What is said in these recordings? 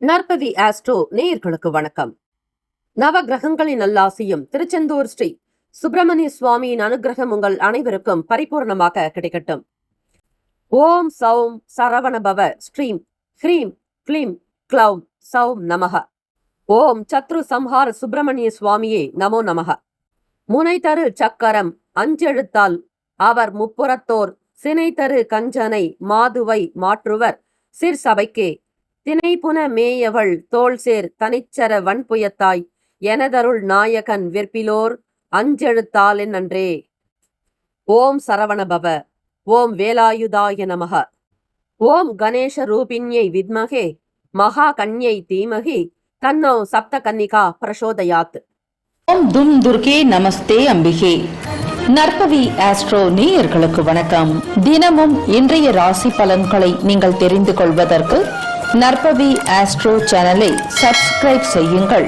நற்பவி astro நேயர்களுக்கு வணக்கம். நவ கிரகங்களின் நல்லாசியும் திருச்செந்தூர் ஸ்ரீ சுப்பிரமணிய சுவாமியின் அனுகிரகம் உங்கள் அனைவருக்கும் பரிபூர்ணமாக கிடைக்கட்டும். ஓம் சௌம் சரவணபவ ஸ்ரீம் ஹ்ரீம் க்ளீம் க்ளௌம் சௌம் நமக. ஓம் சத்ரு சம்ஹார சுப்பிரமணிய சுவாமியே நமோ நமக. முனை தரு சக்கரம் அஞ்செழுத்தால் அவர் முப்புறத்தோர் சினை தரு கஞ்சனை மாதுவை மாற்றுவர் சிற்சபைக்கே தினைப்புன மேயவள் தோள்சேர் தனிச்சர வன்புயத்தாய் எனதருள் நாயகன் விற்பிலோர் அஞ்செழுத்தால் நன்றே. ஓம் சரவணபவ. ஓம் வேலாயுதாய நமக. ஓம் கணேச ரூபிண்யை வித்மகே மகா கன்யை தீமகி தன்னோ சப்த கன்னிகா பிரசோதயாத். ஓம் தும் துர்கே நமஸ்தே அம்பிகே. நற்பவி ஆஸ்ட்ரோ நேயர்களுக்கு வணக்கம். தினமும் இன்றைய ராசி பலன்களை நீங்கள் தெரிந்து கொள்வதற்கு நற்பவி ஆஸ்ட்ரோ சேனலை சப்ஸ்கிரைப் செய்யுங்கள்.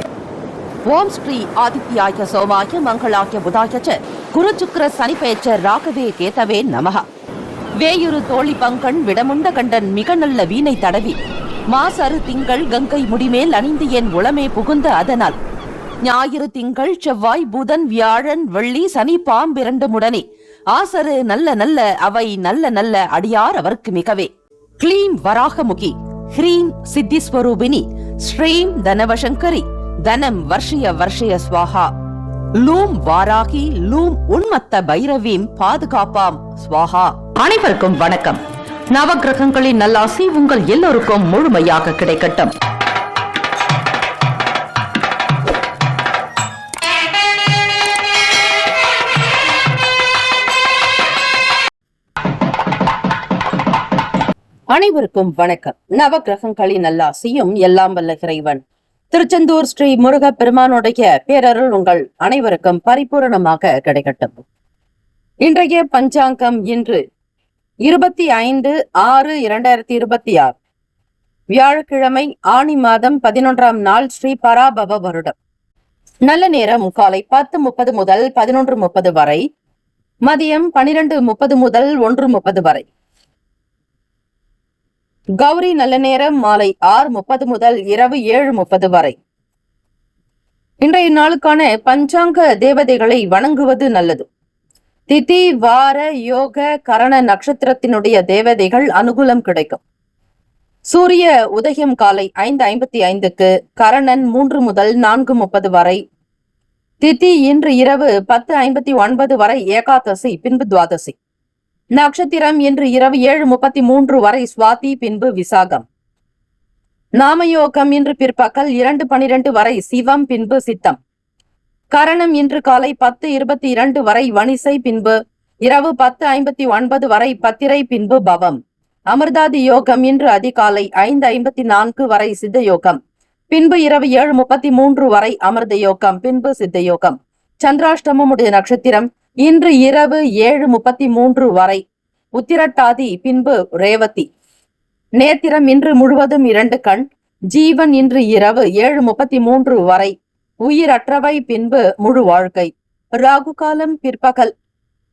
ஓம் ஸ்ரீ ஆதித்யாய சோமாய மங்களாய புதாய குரு சுக்கிர சனி பெயர்ச்ச ராகவே கேதவே நமக. வேயுரு தோழி பங்கன் விடமுண்ட கண்டன் மிக நல்ல வீணை தடவி மாசரு திங்கள் கங்கை முடிமேல் அணிந்து என் உளமே புகுந்த அதனால் ஞாயிறு திங்கள் செவ்வாய் புதன் வியாழன் வெள்ளி சனி பாம்பிரண்டு முடனே ஆசரு நல்ல நல்ல அவை நல்ல நல்ல அடியார் அவருக்கு மிகவே. க்ளீம் வராகமுகி ஹ்ரீம் சித்திஸ்வரூபிணி ஸ்ரீம் தனவசங்கரி தனம் வர்ஷய வர்ஷய ஸ்வாஹா. லூம் வாராகி லூம் உன்மத்த பைரவீம் பாதுகாப்பாம் ஸ்வாஹா. அனைவருக்கும் வணக்கம். நவகிரகங்களின் நல்லாசி உங்கள் எல்லோருக்கும் முழுமையாக கிடைக்கட்டும். அனைவருக்கும் வணக்கம். நவ கிரகங்களின் நல்லாசியும் எல்லாம் வல்ல இறைவன் திருச்செந்தூர் ஸ்ரீ முருக பெருமானுடைய பேரருள் உங்கள் அனைவருக்கும் பரிபூரணமாக கிடைக்கட்டும். இன்றைய பஞ்சாங்கம் இன்று 25/6/2026 வியாழக்கிழமை ஆணி மாதம் 11ஆம் நாள் ஸ்ரீ பராபவ வருடம். நல்ல நேரம் காலை 10:30 முதல் 11:30 வரை, மதியம் 12:30 முதல் 1:30 வரை. கௌரி நல்ல நேரம் மாலை 6:30 முதல் இரவு 7:30 வரை. இன்றைய நாளுக்கான பஞ்சாங்க தேவதைகளை வணங்குவது நல்லது. திதி வார யோக கரண நட்சத்திரத்தினுடைய தேவதைகள் அனுகூலம் கிடைக்கும். சூரிய உதயம் காலை 5:55க்கு, கரணன் 3 முதல் 4:30 வரை, திதி இன்று இரவு 10:59 வரை ஏகாதசி பின்பு துவாதசி. நட்சத்திரம் இன்று இரவு 7:33 வரை சுவாதி பின்பு விசாகம். நாமயோகம் இன்று பிற்பகல் 2:12 வரை சிவம் பின்பு சித்தம். கரணம் இன்று காலை 10:22 வரை வணிசை பின்பு இரவு 10:59 வரை பத்திரை பின்பு பவம். அமிர்தாதி யோகம் இன்று அதிகாலை 5:54 வரை சித்த யோகம் பின்பு இரவு 7:33 வரை அமிர்த யோகம் பின்பு சித்த யோகம். சந்திராஷ்டமம் உடைய நட்சத்திரம் இன்று இரவு 7:33 வரை உத்திரட்டாதி பின்பு ரேவதி. நேத்திரம் இன்று முழுவதும் 2 கண். ஜீவன் இன்று இரவு 7:33 வரை உயிரற்றவை பின்பு முழு வாழ்க்கை. ராகு காலம் பிற்பகல்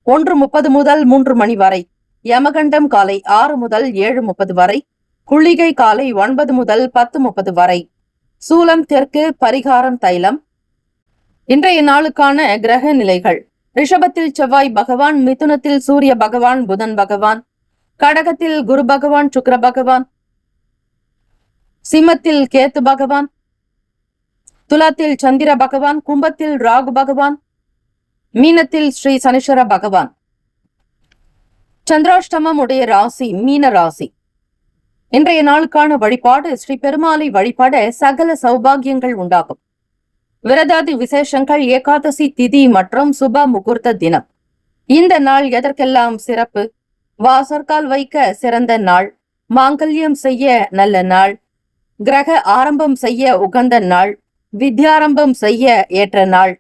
1:30 முதல் 3 மணி வரை. யமகண்டம் காலை 6 முதல் 7:30 வரை. குளிகை காலை 9 முதல் 10:30 வரை. சூலம் தெற்கு, பரிகாரம் தைலம். இன்றைய நாளுக்கான கிரக நிலைகள்: ரிஷபத்தில் செவ்வாய் பகவான், மிதுனத்தில் சூரிய பகவான் புதன் பகவான், கடகத்தில் குரு பகவான் சுக்கிர பகவான், சிம்மத்தில் கேத்து பகவான், துலாத்தில் சந்திர பகவான், கும்பத்தில் ராகு பகவான், மீனத்தில் ஸ்ரீ சனீஸ்வர பகவான். சந்திராஷ்டமம் உடைய ராசி மீன ராசி. இன்றைய நாளுக்கான வழிபாடு: ஸ்ரீ பெருமாளை வழிபாட சகல சௌபாகியங்கள் உண்டாகும். விரதாதி விசேஷங்கள்: ஏகாதசி திதி மற்றும் சுப முகூர்த்த தினம். இந்த நாள் எதற்கெல்லாம் சிறப்பு? வாசற்கால் வைக்க சிறந்த நாள், மாங்கல்யம் செய்ய நல்ல நாள், கிரக ஆரம்பம் செய்ய உகந்த நாள், வித்யாரம்பம் செய்ய ஏற்ற நாள்.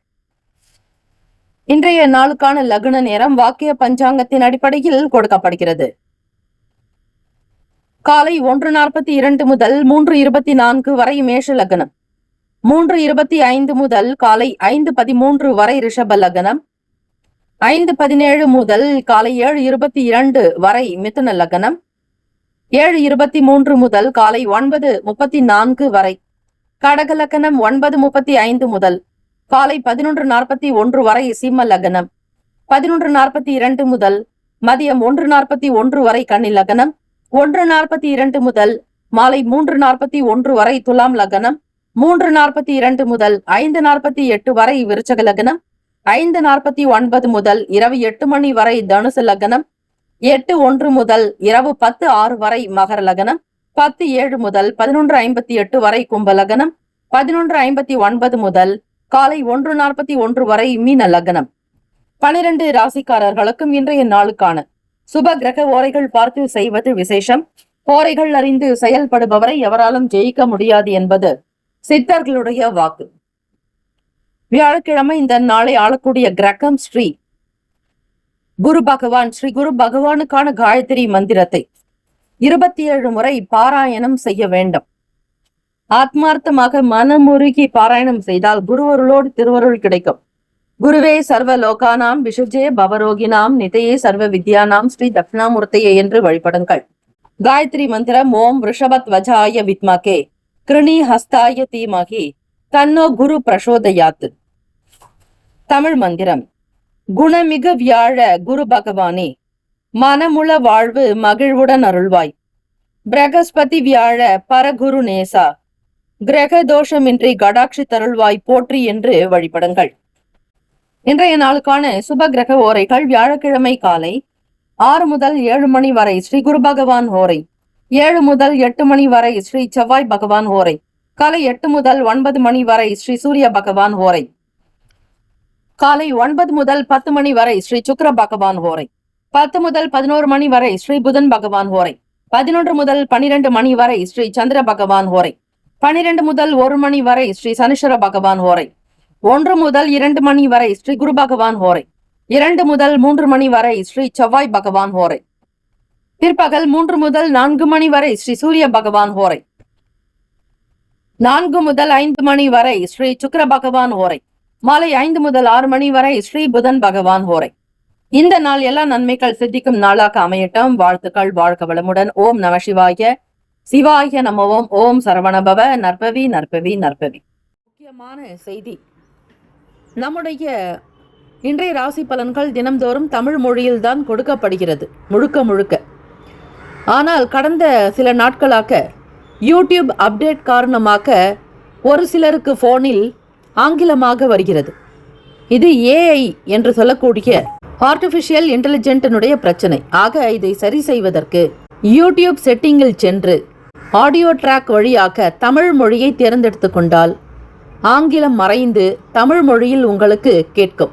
இன்றைய நாளுக்கான லக்ன நேரம் வாக்கிய பஞ்சாங்கத்தின் அடிப்படையில் கொடுக்கப்படுகிறது. காலை 1:42 முதல் 3:24 வரை மேஷ லக்னம், 3:25 முதல் காலை 5:13 வரை ரிஷப லக்னம், 5:17 முதல் காலை 7:22 வரை மிதுன லக்னம், 7:23 முதல் காலை 9:34 வரை. கடக லக்னம் 9:35 முதல் காலை 11:41 வரை சிம்ம லக்னம். 11:42 முதல் மதியம் 1:41 வரை கன்னி லக்னம். 1:42 முதல் மாலை 3:41 வரை துலாம் லக்னம். 3:42 முதல் 5:48 வரை விருச்சக லக்னம். 5:49 முதல் இரவு 8 மணி வரை தனுசு லக்னம். 8:01 முதல் இரவு 10:06 வரை மகர லக்னம். 10:07 முதல் 11:58 வரை கும்ப லக்னம். 11:59 முதல் காலை 1:41 வரை மீன லக்னம். 12 ராசிக்காரர்களுக்கும் இன்றைய நாளுக்கான சுப கிரக ஓரைகள் பார்த்து செய்வது விசேஷம். ஓரைகள் அறிந்து செயல்படுபவரை எவராலும் ஜெயிக்க முடியாது என்பது சித்தர்களுடைய வாக்கு. வியாழக்கிழமை இந்த நாளை ஆளக்கூடிய கிரகம் ஸ்ரீ குரு பகவான். ஸ்ரீ குரு பகவானுக்கான காயத்ரி மந்திரத்தை 27 முறை பாராயணம் செய்ய வேண்டும். ஆத்மார்த்தமாக மனமுருகி பாராயணம் செய்தால் குருவருளோடு திருவருள் கிடைக்கும். குருவே சர்வ லோகானாம் விஷுஜே பவரோகினாம் நிதையே சர்வ வித்யானாம் ஸ்ரீ தட்சிணாமூர்த்தியே என்று வழிபடுங்கள். காயத்ரி மந்திரம் ஓம் ரிஷபத்வஜாய வித்மகே கிருணி ஹஸ்தாய தீமகி தன்னோ குரு பிரசோதயாத்து. தமிழ் மந்திரம். குணமிகு வியாழ குரு பகவானே, மனமுள வாழ்வு மகிழ்வுடன் அருள்வாய். பிரகஸ்பதி வியாழ பரகுரு நேசா, கிரக தோஷமின்றி கடாட்சி தருள்வாய் போற்றி என்று வழிபடுங்கள். இன்றைய நாளுக்கான சுப கிரக ஓரைகள். வியாழக்கிழமை காலை 6 முதல் 7 மணி வரை ஸ்ரீ குரு பகவான் ஓரை. 7 முதல் 8 மணி வரை ஸ்ரீ செவ்வாய் பகவான் ஓரை. காலை 8 முதல் 9 மணி வரை ஸ்ரீ சூரிய பகவான் ஓரை. காலை 9 முதல் 10 மணி வரை ஸ்ரீ சுக்கிர பகவான் ஓரை. 10 முதல் 11 மணி வரை ஸ்ரீ புதன் பகவான் ஓரை. 11 முதல் 12 மணி வரை ஸ்ரீ சந்திர பகவான் ஓரை. 12 முதல் 1 மணி வரை ஸ்ரீ சனீஸ்வர பகவான் ஓரை. 1 முதல் 2 மணி வரை ஸ்ரீ குரு பகவான் ஓரை. 2 முதல் 3 மணி வரை ஸ்ரீ செவ்வாய் பகவான் ஓரை. பிற்பகல் 3 முதல் 4 மணி வரை ஸ்ரீ சூரிய பகவான் ஓரை. 4 முதல் 5 மணி வரை ஸ்ரீ சுக்கிர பகவான் ஓரை. மாலை 5 முதல் 6 மணி வரை ஸ்ரீ புதன் பகவான் ஓரை. இந்த நாள் எல்லா நன்மைகள் சித்திக்கும் நாளாக அமையட்டும். வாழ்த்துக்கள். வாழ்க வளமுடன். ஓம் நம சிவாய. சிவாய நமவோம். ஓம் சரவணபவ. நற்பவி நற்பவி நற்பவி. முக்கியமான செய்தி. நம்முடைய இன்றைய ராசி பலன்கள் தினம்தோறும் தமிழ் மொழியில்தான் கொடுக்கப்படுகிறது முழுக்க முழுக்க. ஆனால் கடந்த சில நாட்களாக யூடியூப் அப்டேட் காரணமாக ஒரு சிலருக்கு போனில் ஆங்கிலமாக வருகிறது. இது ஏஐ என்று சொல்லக்கூடிய ஆர்டிஃபிஷியல் இன்டெலிஜென்டினுடைய பிரச்சனை. ஆக இதை சரி செய்வதற்கு யூடியூப் செட்டிங்கில் சென்று ஆடியோ ட்ராக் வழியாக தமிழ் மொழியை தேர்ந்தெடுத்து கொண்டால் ஆங்கிலம் மறைந்து தமிழ் மொழியில் உங்களுக்கு கேட்கும்.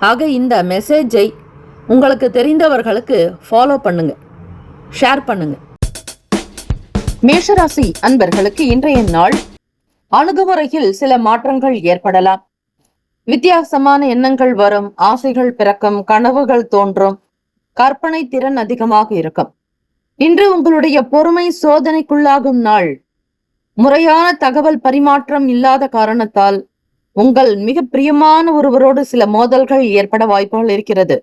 ஆக இந்த மெசேஜை உங்களுக்கு தெரிந்தவர்களுக்கு ஃபாலோ பண்ணுங்க, ஷேர் பண்ணுங்க. மேஷராசி அன்பர்களுக்கு இன்றைய நாள் அணுகுமுறையில் சில மாற்றங்கள் ஏற்படலாம். வித்தியாசமான எண்ணங்கள் வரும், ஆசைகள் பிறக்கும், கனவுகள் தோன்றும், கற்பனை திறன் அதிகமாக இருக்கும். இன்று உங்களுடைய பொறுமை சோதனைக்குள்ளாகும் நாள். முறையான தகவல் பரிமாற்றம் இல்லாத காரணத்தால் உங்கள் மிக பிரியமான ஒருவரோடு சில மோதல்கள் ஏற்பட வாய்ப்புகள் இருக்கிறது.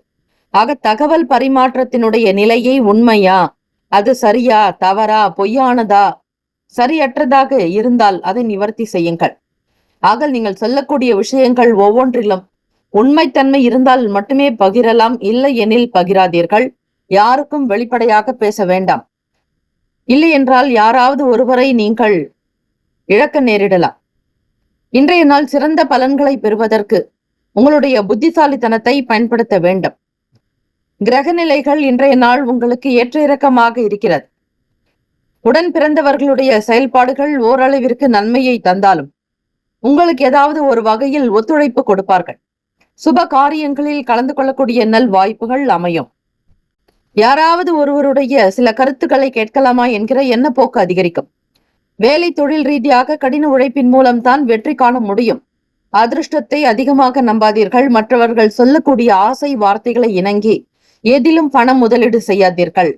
ஆக தகவல் பரிமாற்றத்தினுடைய நிலையை உண்மையா, அது சரியா, தவறா, பொய்யானதா, சரியற்றதாக இருந்தால் அதை நிவர்த்தி செய்யுங்கள். ஆக நீங்கள் சொல்லக்கூடிய விஷயங்கள் ஒவ்வொன்றிலும் உண்மைத்தன்மை இருந்தால் மட்டுமே பகிரலாம், இல்லை எனில் பகிராதீர்கள். யாருக்கும் வெளிப்படையாக பேச வேண்டாம். இல்லை என்றால் யாராவது ஒருவரை நீங்கள் இழக்க நேரிடலாம். இன்றைய நாள் சிறந்த பலன்களை பெறுவதற்கு உங்களுடைய புத்திசாலித்தனத்தை பயன்படுத்த வேண்டும். கிரக நிலைகள் இன்றைய நாள் உங்களுக்கு ஏற்ற இறக்கமாக இருக்கிறது. உடன் பிறந்தவர்களுடைய செயல்பாடுகள் ஓரளவிற்கு நன்மையை தந்தாலும் உங்களுக்கு ஏதாவது ஒரு வகையில் ஒத்துழைப்பு கொடுப்பார்கள். சுப காரியங்களில் கலந்து கொள்ளக்கூடிய நல் வாய்ப்புகள் அமையும். யாராவது ஒருவருடைய சில கருத்துக்களை கேட்கலாமா என்கிற எண்ணப்போக்கு அதிகரிக்கும். வேலை தொழில் ரீதியாக கடின உழைப்பின் மூலம்தான் வெற்றி காண முடியும். அதிர்ஷ்டத்தை அதிகமாக நம்பாதீர்கள். மற்றவர்கள் சொல்லக்கூடிய ஆசை வார்த்தைகளை இணங்கி எதிலும் பணம் முதலீடு செய்யாதீர்கள்.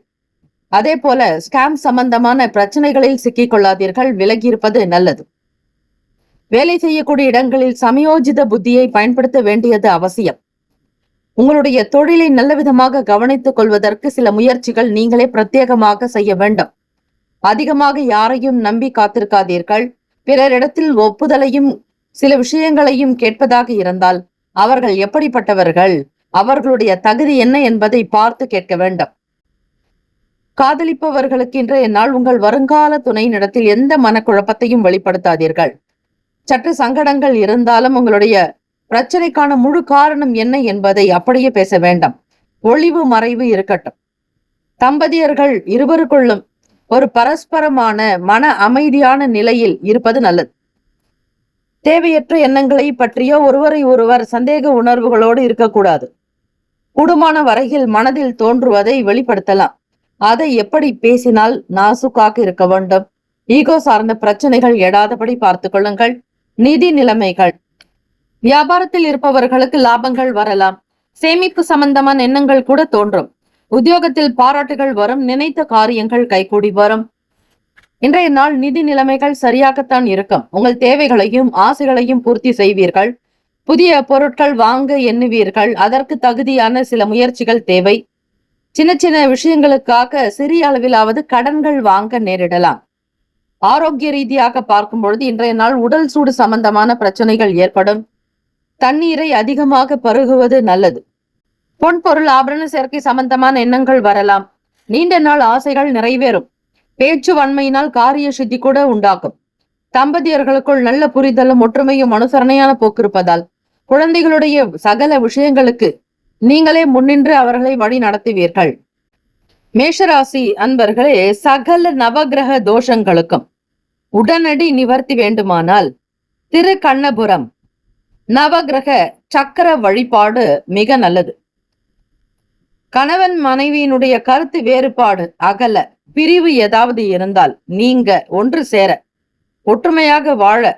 அதே போல ஸ்கேம் சம்பந்தமான பிரச்சனைகளில் சிக்கிக் கொள்ளாதீர்கள். விலகி இருப்பது நல்லது. வேலை செய்யக்கூடிய இடங்களில் சமயோஜித புத்தியை பயன்படுத்த வேண்டியது அவசியம். உங்களுடைய தொழிலை நல்ல விதமாக கவனித்துக் கொள்வதற்கு சில முயற்சிகள் நீங்களே பிரத்யேகமாக செய்ய வேண்டும். அதிகமாக யாரையும் நம்பி காத்திருக்காதீர்கள். பிறரிடத்தில் ஒப்புதலையும் சில விஷயங்களையும் கேட்பதாக இருந்தால் அவர்கள் எப்படிப்பட்டவர்கள், அவர்களுடைய தகுதி என்ன என்பதை பார்த்து கேட்க வேண்டும். காதலிப்பவர்களுக்கு இன்றைய நாள் உங்கள் வருங்கால துணையினிடத்தில் எந்த மனக்குழப்பத்தையும் வெளிப்படுத்தாதீர்கள். சற்று சங்கடங்கள் இருந்தாலும் உங்களுடைய பிரச்சனைக்கான முழு காரணம் என்ன என்பதை அப்படியே பேச வேண்டாம். ஒளிவு மறைவு இருக்கட்டும். தம்பதியர்கள் இருவருக்குள்ளும் ஒரு பரஸ்பரமான மன அமைதியான நிலையில் இருப்பது நல்லது. தேவையற்ற எண்ணங்களை பற்றியோ ஒருவரை ஒருவர் சந்தேக உணர்வுகளோடு இருக்கக்கூடாது. கூடுமான வரையில் மனதில் தோன்றுவதை வெளிப்படுத்தலாம். அதை எப்படி பேசினால் நாசுக்காக இருக்க வேண்டும். ஈகோ சார்ந்த பிரச்சனைகள் எடாதபடி பார்த்துக் கொள்ளுங்கள். நிதி நிலைமைகள், வியாபாரத்தில் இருப்பவர்களுக்கு லாபங்கள் வரலாம். சேமிப்பு சம்பந்தமான எண்ணங்கள் கூட தோன்றும். உத்தியோகத்தில் பாராட்டுகள் வரும். நினைத்த காரியங்கள் கைகூடி வரும். இன்றைய நாள் நிதி நிலைமைகள் சரியாகத்தான் இருக்கும். உங்கள் தேவைகளையும் ஆசைகளையும் பூர்த்தி செய்வீர்கள். புதிய பொருட்கள் வாங்க எண்ணுவீர்கள். அதற்கு தகுதியான சில முயற்சிகள் தேவை. சின்ன சின்ன விஷயங்களுக்காக சிறிய அளவிலாவது கடன்கள் வாங்க நேரிடலாம். ஆரோக்கிய ரீதியாக பார்க்கும் பொழுது இன்றைய நாள் உடல் சூடு சம்பந்தமான பிரச்சனைகள் ஏற்படும். தண்ணீரை அதிகமாக பருகுவது நல்லது. பொன்பொருள் ஆபரண சேர்க்கை சம்பந்தமான எண்ணங்கள் வரலாம். நீண்ட நாள் ஆசைகள் நிறைவேறும். பேச்சு வன்மையினால் காரிய சித்தி கூட உண்டாகும். தம்பதியர்களுக்குள் நல்ல புரிதலும் ஒற்றுமையும் அனுசரணையான போக்கு இருப்பதால் குழந்தைகளுடைய சகல விஷயங்களுக்கு நீங்களே முன்னின்று அவர்களை வழி நடத்துவீர்கள். மேஷராசி அன்பர்களே, சகல நவகிரக தோஷங்களுக்கும் உடனடி நிவர்த்தி வேண்டுமானால் திரு கண்ணபுரம் நவகிரக சக்கர வழிபாடு மிக நல்லது. கணவன் மனைவியினுடைய கருத்து வேறுபாடு அகல, பிரிவு ஏதாவது இருந்தால் நீங்க ஒன்று சேர, ஒற்றுமையாக வாழ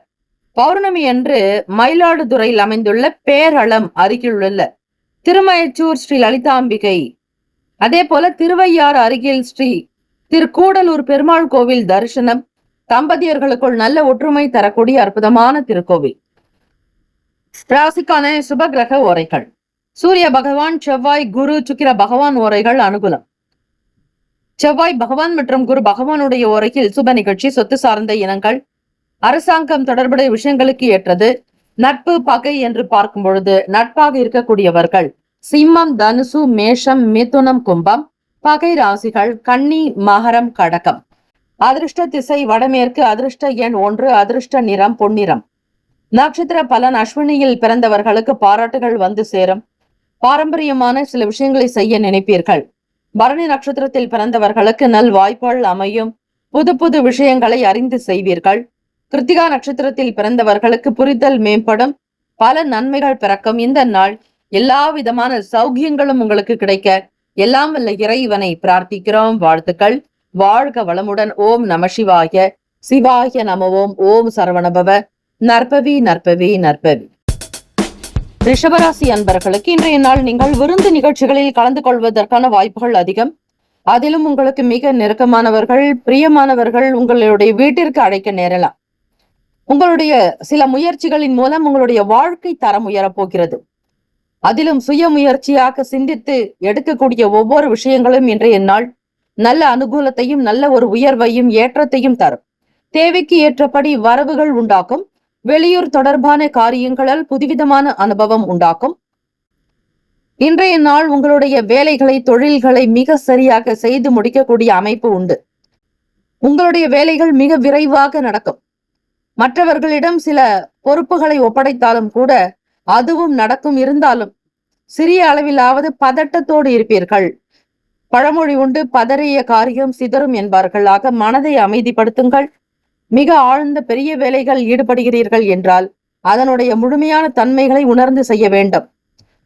பௌர்ணமி அன்று மயிலாடுதுறையில் அமைந்துள்ள பேரளம் அருகிலுள்ள திருமயச்சூர் ஸ்ரீ லலிதாம்பிகை, அதே போல திருவையாறு அருகில் ஸ்ரீ திருக்கூடலூர் பெருமாள் கோவில் தரிசனம் தம்பதியர்களுக்குள் நல்ல ஒற்றுமை தரக்கூடிய அற்புதமான திருக்கோவில். ராசிக்கான சுப கிரக ஓரைகள்: சூரிய பகவான், செவ்வாய், குரு, சுக்கிர பகவான் ஓரைகள் அனுகூலம். செவ்வாய் பகவான் மற்றும் குரு பகவானுடைய ஓரையில் சுப நிகழ்ச்சி, சொத்து சார்ந்த இனங்கள், அரசாங்கம் தொடர்புடைய விஷயங்களுக்கு ஏற்றது. நட்பு பகை என்று பார்க்கும் பொழுது நட்பாக இருக்கக்கூடியவர்கள் சிம்மம், தனுசு, மேஷம், மிதுனம், கும்பம். பகை ராசிகள் கன்னி, மகரம், கடகம். அதிர்ஷ்ட திசை வடமேற்கு. அதிர்ஷ்ட எண் 1. அதிர்ஷ்ட நிறம் பொன்னிறம். நட்சத்திர பலன்: அஸ்வினியில் பிறந்தவர்களுக்கு பாராட்டுகள் வந்து சேரும். பாரம்பரியமான சில விஷயங்களை செய்ய நினைப்பீர்கள். பரணி நட்சத்திரத்தில் பிறந்தவர்களுக்கு நல் வாய்ப்புகள் அமையும். புது புது விஷயங்களை அறிந்து செய்வீர்கள். கிருத்திகா நட்சத்திரத்தில் பிறந்தவர்களுக்கு புரிதல் மேம்படும். பல நன்மைகள் பிறக்கும். இந்த நாள் எல்லா விதமான சௌக்கியங்களும் உங்களுக்கு கிடைக்க எல்லாம் வல்ல இறைவனை பிரார்த்திக்கிறோம். வாழ்த்துக்கள். வாழ்க வளமுடன். ஓம் நம சிவாய. சிவாய நம. ஓம் சரவணபவ. நற்பவி நற்பவி நற்பவி. ரிஷபராசி அன்பர்களுக்கு இன்றைய நாள் நீங்கள் விருந்து நிகழ்ச்சிகளில் கலந்து கொள்வதற்கான வாய்ப்புகள் அதிகம். அதிலும் உங்களுக்கு மிக நெருக்கமானவர்கள், பிரியமானவர்கள் உங்களுடைய வீட்டிற்கு அழைக்க நேரலாம். உங்களுடைய சில முயற்சிகளின் மூலம் உங்களுடைய வாழ்க்கை தரம் உயரப்போகிறது. அதிலும் சுய முயற்சியாக சிந்தித்து எடுக்கக்கூடிய ஒவ்வொரு விஷயங்களும் இன்றைய நாள் நல்ல அனுகூலத்தையும் நல்ல ஒரு உயர்வையும் ஏற்றத்தையும் தரும். தேவைக்கு ஏற்றபடி வரவுகள் உண்டாக்கும். வெளியூர் தொடர்பான காரியங்களால் புதுவிதமான அனுபவம் உண்டாக்கும். இன்றைய நாள் உங்களுடைய வேலைகளை, தொழில்களை மிக சரியாக செய்து முடிக்கக்கூடிய அமைப்பு உண்டு. உங்களுடைய வேலைகள் மிக விரைவாக நடக்கும். மற்றவர்களிடம் சில பொறுப்புகளை ஒப்படைத்தாலும் கூட அதுவும் நடக்கும். இருந்தாலும் சிறிய அளவிலாவது பதட்டத்தோடு இருப்பீர்கள். பழமொழி உண்டு, பதறிய காரியம் சிதறும் என்பார்கள். ஆக மனதை அமைதிப்படுத்துங்கள். மிக ஆழ்ந்த பெரிய வேலைகள் ஈடுபடுகிறீர்கள் என்றால் அதனுடைய முழுமையான தன்மைகளை உணர்ந்து செய்ய வேண்டும்.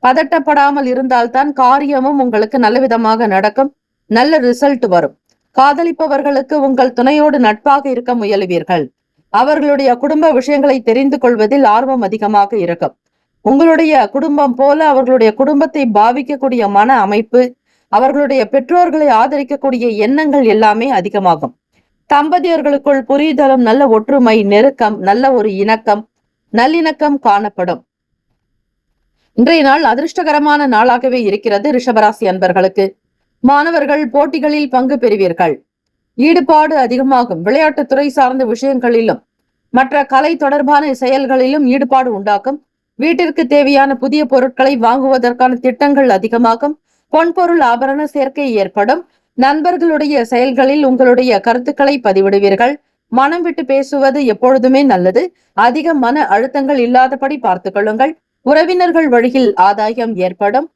பதட்டப்படாமல் இருந்தால்தான் காரியமும் உங்களுக்கு நல்ல விதமாக நடக்கும். நல்ல ரிசல்ட் வரும். காதலிப்பவர்களுக்கு உங்கள் துணையோடு நட்பாக இருக்க முயலுவீர்கள். அவர்களுடைய குடும்ப விஷயங்களை தெரிந்து கொள்வதில் ஆர்வம் அதிகமாக இருக்கும். உங்களுடைய குடும்பம் போல அவர்களுடைய குடும்பத்தை பாவிக்கக்கூடிய மன அமைப்பு, அவர்களுடைய பெற்றோர்களை ஆதரிக்கக்கூடிய எண்ணங்கள் எல்லாமே அதிகமாகும். தம்பதியர்களுக்குள் புரிதலும், நல்ல ஒற்றுமை, நெருக்கம், நல்ல ஒரு இணக்கம், நல்லிணக்கம் காணப்படும். இன்றைய நாள் அதிர்ஷ்டகரமான நாளாகவே இருக்கிறது. ரிஷபராசி அன்பர்களுக்கு மாணவர்கள் போட்டிகளில் பங்கு பெறுவீர்கள். ஈடுபாடு அதிகமாகும். விளையாட்டுத்துறை சார்ந்த விஷயங்களிலும் மற்ற கலை தொடர்பான செயல்களிலும் ஈடுபாடு உண்டாக்கும். வீட்டிற்கு தேவையான புதிய பொருட்களை வாங்குவதற்கான திட்டங்கள் அதிகமாகும். பொன்பொருள் ஆபரண சேர்க்கை ஏற்படும். நண்பர்களுடைய செயல்களில் உங்களுடைய கருத்துக்களை பதிவிடுவீர்கள். மனம் விட்டு பேசுவது எப்பொழுதுமே நல்லது. அதிக மன அழுத்தங்கள் இல்லாதபடி பார்த்துக் கொள்ளுங்கள். உறவினர்கள் வழியில் ஆதாயம் ஏற்படும்.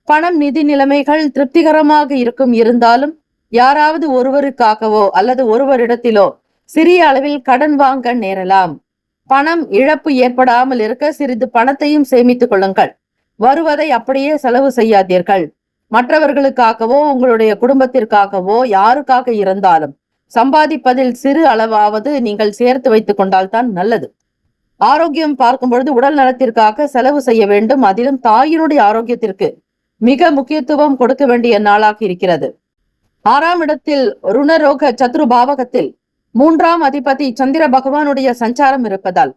பணம் நிதி நிலைமைகள் திருப்திகரமாக இருந்தாலும் யாராவது ஒருவருக்காகவோ அல்லது ஒருவரிடத்திலோ சிறிய அளவில் கடன் வாங்க நேரலாம். பணம் இழப்பு ஏற்படாமல் இருக்க சிறிது பணத்தையும் சேமித்துக் கொள்ளுங்கள். வருவதை அப்படியே செலவு செய்யாதீர்கள். மற்றவர்களுக்காகவோ உங்களுடைய குடும்பத்திற்காகவோ யாருக்காக இருந்தாலும் சம்பாதிப்பதில் சிறு அளவாவது நீங்கள் சேர்த்து வைத்துக் கொண்டால்தான் நல்லது. ஆரோக்கியம் பார்க்கும் பொழுது உடல் நலத்திற்காக செலவு செய்ய வேண்டும். அதிலும் தாயினுடைய ஆரோக்கியத்திற்கு மிக முக்கியத்துவம் கொடுக்க வேண்டிய நாளாக இருக்கிறது. 6ஆம் இடத்தில் ருணரோக சத்ரு பாவகத்தில் 3ஆம் அதிபதி சந்திர பகவானுடைய சஞ்சாரம் இருப்பதால்,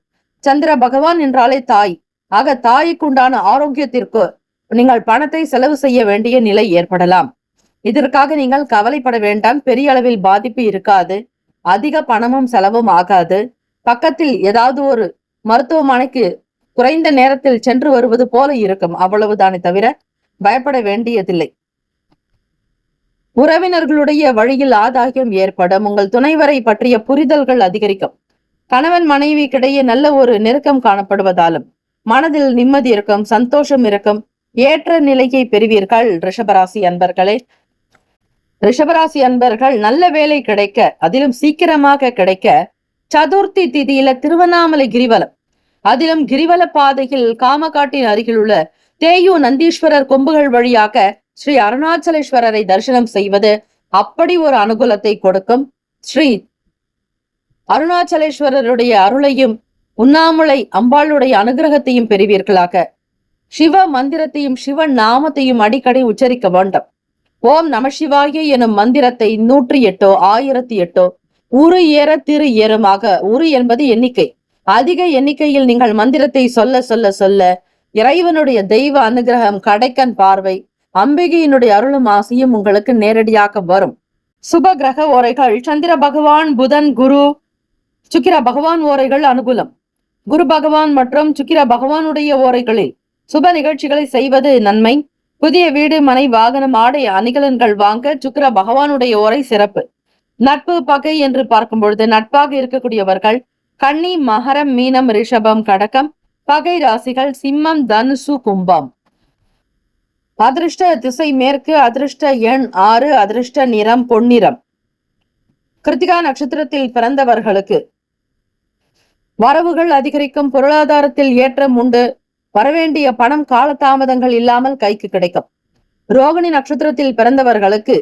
சந்திர பகவான் என்றாலே தாய், ஆக தாய்க்குண்டான ஆரோக்கியத்திற்கு நீங்கள் பணத்தை செலவு செய்ய வேண்டிய நிலை ஏற்படலாம். இதற்காக நீங்கள் கவலைப்பட வேண்டாம். பெரிய அளவில் பாதிப்பு இருக்காது. அதிக பணமும் செலவும் ஆகாது. பக்கத்தில் ஏதாவது ஒரு மருத்துவமனைக்கு குறைந்த நேரத்தில் சென்று வருவது போல இருக்கும், அவ்வளவுதானே தவிர பயப்பட வேண்டியதில்லை. உறவினர்களுடைய வழியில் ஆதாயம் ஏற்படும். உங்கள் துணைவரை பற்றிய புரிதல்கள் அதிகரிக்கும். கணவன் மனைவிக்கிடையே நல்ல ஒரு நெருக்கம் காணப்படுவதாலும் மனதில் நிம்மதி இருக்கும், சந்தோஷம் இருக்கும், ஏற்ற நிலையை பெறுவீர்கள். ரிஷபராசி அன்பர்களே, ரிஷபராசி அன்பர்கள் நல்ல வேலை கிடைக்க, அதிலும் சீக்கிரமாக கிடைக்க சதுர்த்தி திதியில திருவண்ணாமலை கிரிவலம், அதிலும் கிரிவல பாதையில் காமகாட்டின் அருகில் உள்ள தேயு நந்தீஸ்வரர் கொம்புகள் வழியாக ஸ்ரீ அருணாச்சலேஸ்வரரை தரிசனம் செய்வது அப்படி ஒரு அனுகூலத்தை கொடுக்கும். ஸ்ரீ அருணாச்சலேஸ்வரருடைய அருளையும் உண்ணாமுலை அம்பாளுடைய அனுகிரகத்தையும் பெறுவீர்களாக. சிவ மந்திரத்தையும் சிவ நாமத்தையும் அடிக்கடி உச்சரிக்க வேண்டும். ஓம் நம சிவாய எனும் மந்திரத்தை 108 1008 உரு ஏற திரு ஏறுமாக, உரு என்பது எண்ணிக்கை, அதிக எண்ணிக்கையில் நீங்கள் மந்திரத்தை சொல்ல சொல்ல சொல்ல இறைவனுடைய தெய்வ அனுகிரகம், கடைக்கன் பார்வை, அம்பிகையினுடைய அருளும் ஆசையும் உங்களுக்கு நேரடியாக வரும். சுப கிரக ஓரைகள் சந்திர பகவான், புதன், குரு, சுக்கிர பகவான் ஓரைகள் அனுகூலம். குரு பகவான் மற்றும் சுக்கிர பகவானுடைய ஓரைகளில் சுப நிகழ்ச்சிகளை செய்வது நன்மை. புதிய வீடு, மனை, வாகனம், ஆடை, அணிகலன்கள் வாங்க சுக்கிர பகவானுடைய ஓரை சிறப்பு. நட்பு பகை என்று பார்க்கும் பொழுது நட்பாக இருக்கக்கூடியவர்கள் கன்னி, மகரம், மீனம், ரிஷபம், கடகம். பகை ராசிகள் சிம்மம், தனுசு, கும்பம். அதிர்ஷ்ட திசை மேற்கு, அதிர்ஷ்ட எண் 6, அதிர்ஷ்ட நிறம் பொன்னிறம். கிருத்திகா நட்சத்திரத்தில் பிறந்தவர்களுக்கு வரவுகள் அதிகரிக்கும். பொருளாதாரத்தில் ஏற்றம் உண்டு. வரவேண்டிய பணம் காலதாமதங்கள் இல்லாமல் கைக்கு கிடைக்கும். ரோகிணி நட்சத்திரத்தில் பிறந்தவர்களுக்கு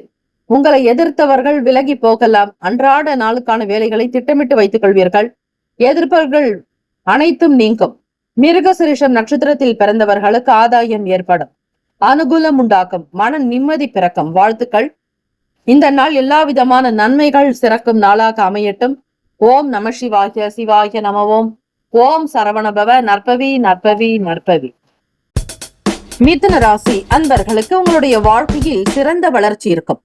உங்களை எதிர்த்தவர்கள் விலகி போகலாம். அன்றாட நாளுக்கான வேலைகளை திட்டமிட்டு வைத்துக் கொள்வீர்கள். எதிர்ப்புகள் அனைத்தும் நீங்கும். மிருகசிரிஷம் நட்சத்திரத்தில் பிறந்தவர்களுக்கு ஆதாயம் ஏற்படும். அனுகூலம் உண்டாக்கும். மன நிம்மதி பிறக்கும். வாழ்த்துக்கள். இந்த நாள் எல்லா விதமான நன்மைகள் சிறக்கும் நாளாக அமையட்டும். ஓம் நம சிவாய, சிவாய நம ஓம். ஓம் சரவணபவ. நற்பவி நற்பவி நற்பவி. மிதுன ராசி அன்பர்களுக்கு உங்களுடைய வாழ்க்கையில் சிறந்த வளர்ச்சி இருக்கும்.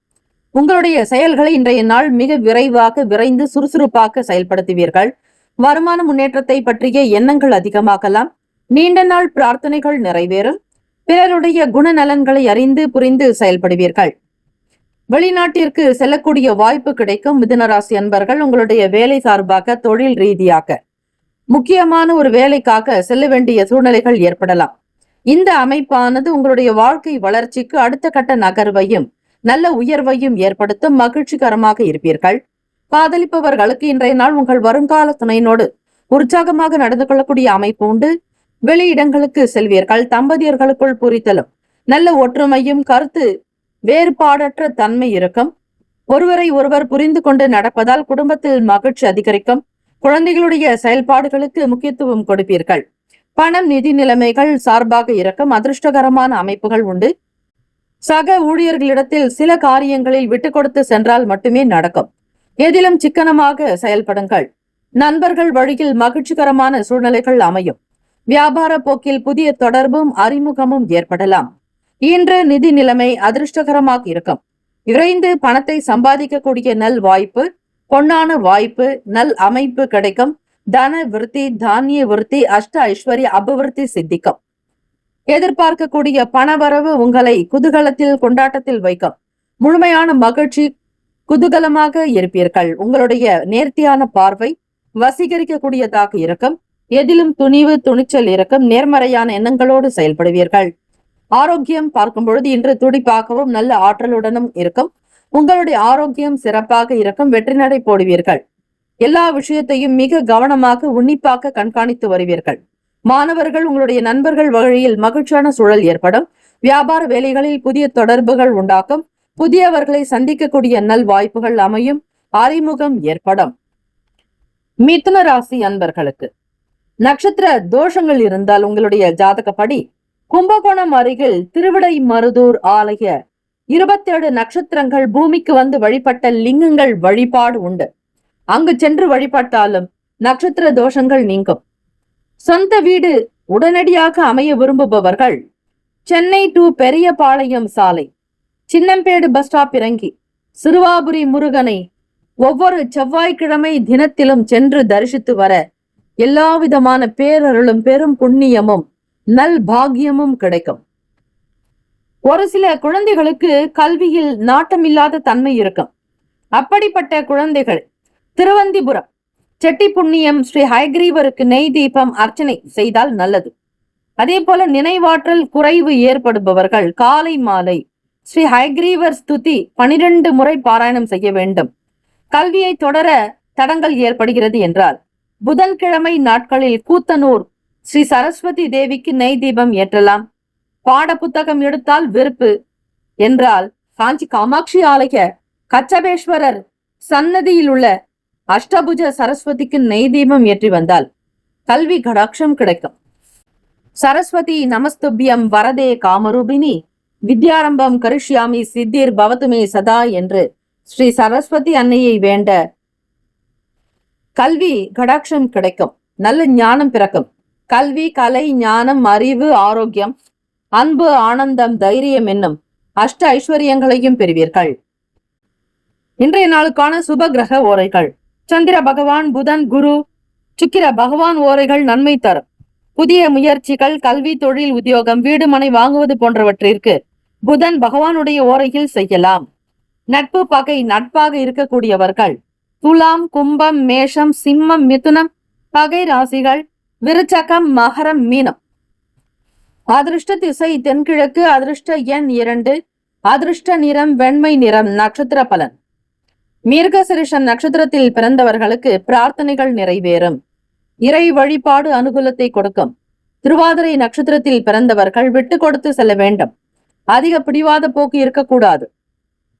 உங்களுடைய செயல்களை இன்றைய நாள் மிக விரைவாக, விரைந்து, சுறுசுறுப்பாக செயல்படுத்துவீர்கள். வருமான முன்னேற்றத்தை பற்றிய எண்ணங்கள் அதிகமாகலாம். நீண்ட நாள் பிரார்த்தனைகள் நிறைவேறும். பிறருடைய குணநலன்களை அறிந்து புரிந்து செயல்படுவீர்கள். வெளிநாட்டிற்கு செல்லக்கூடிய வாய்ப்பு கிடைக்கும். மிதுனராசி அன்பர்கள் உங்களுடைய வேலை சார்பாக, தொழில் ரீதியாக முக்கியமான ஒரு வேலைக்காக செல்ல வேண்டிய சூழ்நிலைகள் ஏற்படலாம். இந்த அமைப்பானது உங்களுடைய வாழ்க்கை வளர்ச்சிக்கு அடுத்த கட்ட நகர்வையும் நல்ல உயர்வையும் ஏற்படுத்தும். மகிழ்ச்சிகரமாக இருப்பீர்கள். காதலிப்பவர்களுக்கு இன்றைய நாள் உங்கள் வருங்கால துணையினோடு உற்சாகமாக நடந்து கொள்ளக்கூடிய அமைப்பு உண்டு. வெளியிடங்களுக்கு செல்வீர்கள். தம்பதியர்களுக்குள் புரிதலும் நல்ல ஒற்றுமையும் கருத்து வேறுபாடற்ற தன்மை இருக்கும். ஒருவரை ஒருவர் புரிந்து கொண்டு நடப்பதால் குடும்பத்தில் மகிழ்ச்சி அதிகரிக்கும். குழந்தைகளுடைய செயல்பாடுகளுக்கு முக்கியத்துவம் கொடுப்பீர்கள். பணம், நிதி நிலைமைகள் சார்பாக இருக்கும். அதிர்ஷ்டகரமான அமைப்புகள் உண்டு. சக ஊழியர்களிடத்தில் சில காரியங்களில் விட்டு கொடுத்து சென்றால் மட்டுமே நடக்கும். எதிலும் சிக்கனமாக செயல்படுங்கள். நண்பர்கள் வழியில் மகிழ்ச்சிகரமான சூழ்நிலைகள் அமையும். வியாபார போக்கில் புதிய தொடர்பும் அறிமுகமும் ஏற்படலாம். இன்று நிதி நிலைமை அதிர்ஷ்டகரமாக இருக்கும். விரைந்து பணத்தை சம்பாதிக்கக்கூடிய நல் வாய்ப்பு, பொன்னான வாய்ப்பு, நல் அமைப்பு கிடைக்கும். தன விருத்தி, தானிய விருத்தி, அஷ்ட ஐஸ்வர்ய அபிவிருத்தி சித்திக்கும். எதிர்பார்க்கக்கூடிய பணவரவு உங்களை குதூகலத்தில் கொண்டாட்டத்தில் வைக்கும். முழுமையான மகிழ்ச்சி, குதூகலமாக இருப்பீர்கள். உங்களுடைய நேர்த்தியான பார்வை வசீகரிக்கக்கூடியதாக இருக்கும். எதிலும் துணிவு, துணிச்சல் இருக்கும். நேர்மறையான எண்ணங்களோடு செயல்படுவீர்கள். ஆரோக்கியம் பார்க்கும் பொழுது இன்று துடிப்பாகவும் நல்ல ஆற்றலுடனும் இருக்கும். உங்களுடைய ஆரோக்கியம் சிறப்பாக இருக்கும். வெற்றி நடை போடுவீர்கள். எல்லா விஷயத்தையும் மிக கவனமாக உன்னிப்பாக கண்காணித்து வருவீர்கள். மாணவர்கள், உங்களுடைய நண்பர்கள் வழியில் மகிழ்ச்சியான சூழல் ஏற்படும். வியாபார வேலைகளில் புதிய தொடர்புகள் உண்டாக்கும். புதியவர்களை சந்திக்கக்கூடிய நல் வாய்ப்புகள் அமையும். அறிமுகம் ஏற்படும். மிதுன ராசி அன்பர்களுக்கு நட்சத்திர தோஷங்கள் இருந்தால் உங்களுடைய ஜாதகப்படி கும்பகோணம் அருகில் திருவிடைமருதூர் ஆலய 27 நட்சத்திரங்கள் பூமிக்கு வந்து வழிபட்ட லிங்கங்கள் வழிபாடு உண்டு. அங்கு சென்று வழிபட்டாலும் நட்சத்திர தோஷங்கள் நீங்கும். சொந்த வீடு உடனடியாக அமைய விரும்புபவர்கள் சென்னை டு பெரியபாளையம் சாலை, சின்னம்பேடு பஸ் ஸ்டாப் இறங்கி சிறுவாபுரி முருகனை ஒவ்வொரு செவ்வாய்க்கிழமை தினத்திலும் சென்று தரிசித்து வர எல்லாவிதமான பேரருளும் பெரும் புண்ணியமும் நல் பாக்கியமும் கிடைக்கும். ஒரு சில குழந்தைகளுக்கு கல்வியில் நாட்டமில்லாத தன்மை இருக்கும். அப்படிப்பட்ட குழந்தைகள் திருவந்திபுரம் செட்டி புண்ணியம் ஸ்ரீ ஹயக்ரீவருக்கு நெய் தீபம் அர்ச்சனை செய்தால் நல்லது. அதே போல நினைவாற்றல் குறைவு ஏற்படுபவர்கள் காலை மாலை ஸ்ரீ ஹயக்ரீவர் ஸ்துதி 12 முறை பாராயணம் செய்ய வேண்டும். கல்வியை தொடர தடங்கள் ஏற்படுகிறது என்றால் புதன்கிழமை நாட்களில் கூத்தனூர் ஸ்ரீ சரஸ்வதி தேவிக்கு நெய் தீபம் ஏற்றலாம். பாட புத்தகம் எடுத்தால் வெறுப்பு என்றால் காஞ்சி காமாட்சி ஆலய கச்சபேஸ்வரர் சன்னதியில் உள்ள அஷ்டபுஜ சரஸ்வதிக்கு நெய் தீபம் ஏற்றி வந்தால் கல்வி கடாட்சம் கிடைக்கும். சரஸ்வதி நமஸ்துபியம் வரதே காமரூபிணி வித்யாரம்பம் கரிஷ்யாமி சித்திர் பவதுமே சதா என்று ஸ்ரீ சரஸ்வதி அன்னையை வேண்ட கல்வி கடாட்சம் கிடைக்கும். நல்ல ஞானம் பிறக்கும். கல்வி, கலை, ஞானம், அறிவு, ஆரோக்கியம், அன்பு, ஆனந்தம், தைரியம் என்னும் அஷ்ட ஐஸ்வர்யங்களையும் பெறுவீர்கள். இன்றைய நாளுக்கான சுப கிரக ஓரைகள். சந்திர பகவான், புதன், குரு, சுக்கிர பகவான் ஓரைகள் நன்மை தரும். புதிய முயற்சிகள், கல்வி, தொழில், உத்தியோகம், வீடு மனை வாங்குவது போன்றவற்றிற்கு புதன் பகவானுடைய ஓரையில் செய்யலாம். நட்பு, பகை நட்பாக இருக்கக்கூடியவர்கள் துலாம், கும்பம், மேஷம், சிம்மம், மிதுனம் பகை ராசிகள், விருச்சகம், மகரம், மீனம். அதிர்ஷ்ட திசை தென்கிழக்கு. அதிர்ஷ்ட எண் 2. அதிர்ஷ்ட நிறம் வெண்மை நிறம். நட்சத்திர பலன். மிருகசிரிஷம் நட்சத்திரத்தில் பிறந்தவர்களுக்கு பிரார்த்தனைகள் நிறைவேறும். இறை வழிபாடு அனுகூலத்தை கொடுக்கும். திருவாதிரை நட்சத்திரத்தில் பிறந்தவர்கள் விட்டு கொடுத்து செல்ல வேண்டும். அதிக பிடிவாத போக்கு இருக்கக்கூடாது.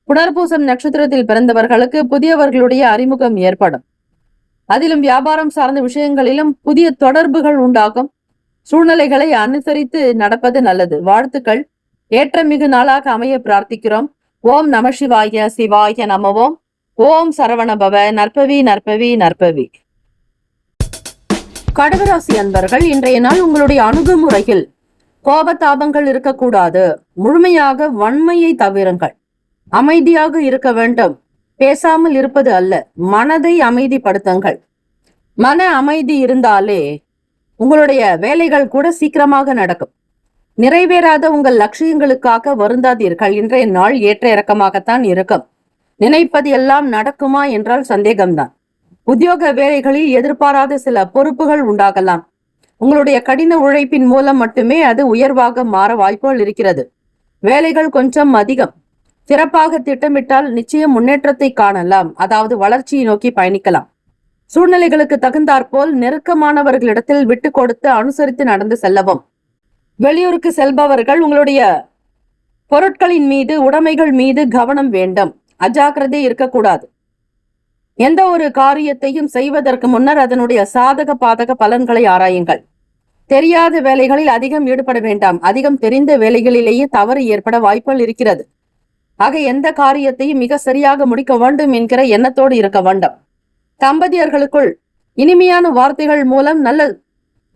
புனர்பூசம் நட்சத்திரத்தில் பிறந்தவர்களுக்கு புதியவர்களுடைய அறிமுகம் ஏற்படும். அதிலும் வியாபாரம் சார்ந்த விஷயங்களிலும் புதிய தொடர்புகள் உண்டாகும். சூழ்நிலைகளை அனுசரித்து நடப்பது நல்லது. வாழ்த்துக்கள். ஏற்றமிகு நாளாக அமைய பிரார்த்திக்கிறோம். ஓம் நம சிவாய. சிவாய நமவோம். ஓம் சரவணபவ. நற்பவி நற்பவி நற்பவி. கடகராசி அன்பர்கள், இன்றைய நாள் உங்களுடைய அணுகுமுறையில் கோபதாபங்கள் இருக்கக்கூடாது. முழுமையாக வன்மையை தவிருங்கள். அமைதியாக இருக்க வேண்டும். பேசாமல் இருப்பது அல்ல, மனதை அமைதிப்படுத்துங்கள். மன அமைதி இருந்தாலே உங்களுடைய வேலைகள் கூட சீக்கிரமாக நடக்கும். நிறைவேறாத உங்கள் லட்சியங்களுக்காக வருந்தாதீர்கள். இன்றைய நாள் ஏற்ற இறக்கமாகத்தான் இருக்கும். நினைப்பது எல்லாம் நடக்குமா என்றால் சந்தேகம்தான். உத்தியோக வேலைகளில் எதிர்பாராத சில பொறுப்புகள் உண்டாகலாம். உங்களுடைய கடின உழைப்பின் மூலம் மட்டுமே அது உயர்வாக மாற வாய்ப்புகள் இருக்கிறது. வேலைகள் கொஞ்சம் அதிகம். சிறப்பாக திட்டமிட்டால் நிச்சயம் முன்னேற்றத்தை காணலாம். அதாவது வளர்ச்சியை நோக்கி பயணிக்கலாம். சூழ்நிலைகளுக்கு தகுந்தாற்போல் நெருக்கமானவர்களிடத்தில் விட்டு கொடுத்து அனுசரித்து நடந்து செல்லவும். வெளியூருக்கு செல்பவர்கள் உங்களுடைய பொருட்களின் மீது, உடைமைகள் மீது கவனம் வேண்டும். அஜாக்கிரதை இருக்கக்கூடாது. எந்த ஒரு காரியத்தையும் செய்வதற்கு முன்னர் அதனுடைய சாதக பாதக பலன்களை ஆராயுங்கள். தெரியாத வேலைகளில் அதிகம் ஈடுபட வேண்டாம். அதிகம் தெரிந்த வேலைகளிலேயே தவறு ஏற்பட வாய்ப்புகள் இருக்கிறது. ஆக எந்த காரியத்தையும் மிக சரியாக முடிக்க வேண்டும் என்கிற எண்ணத்தோடு இருக்க வேண்டும். தம்பதியர்களுக்குள் இனிமையான வார்த்தைகள் மூலம் நல்ல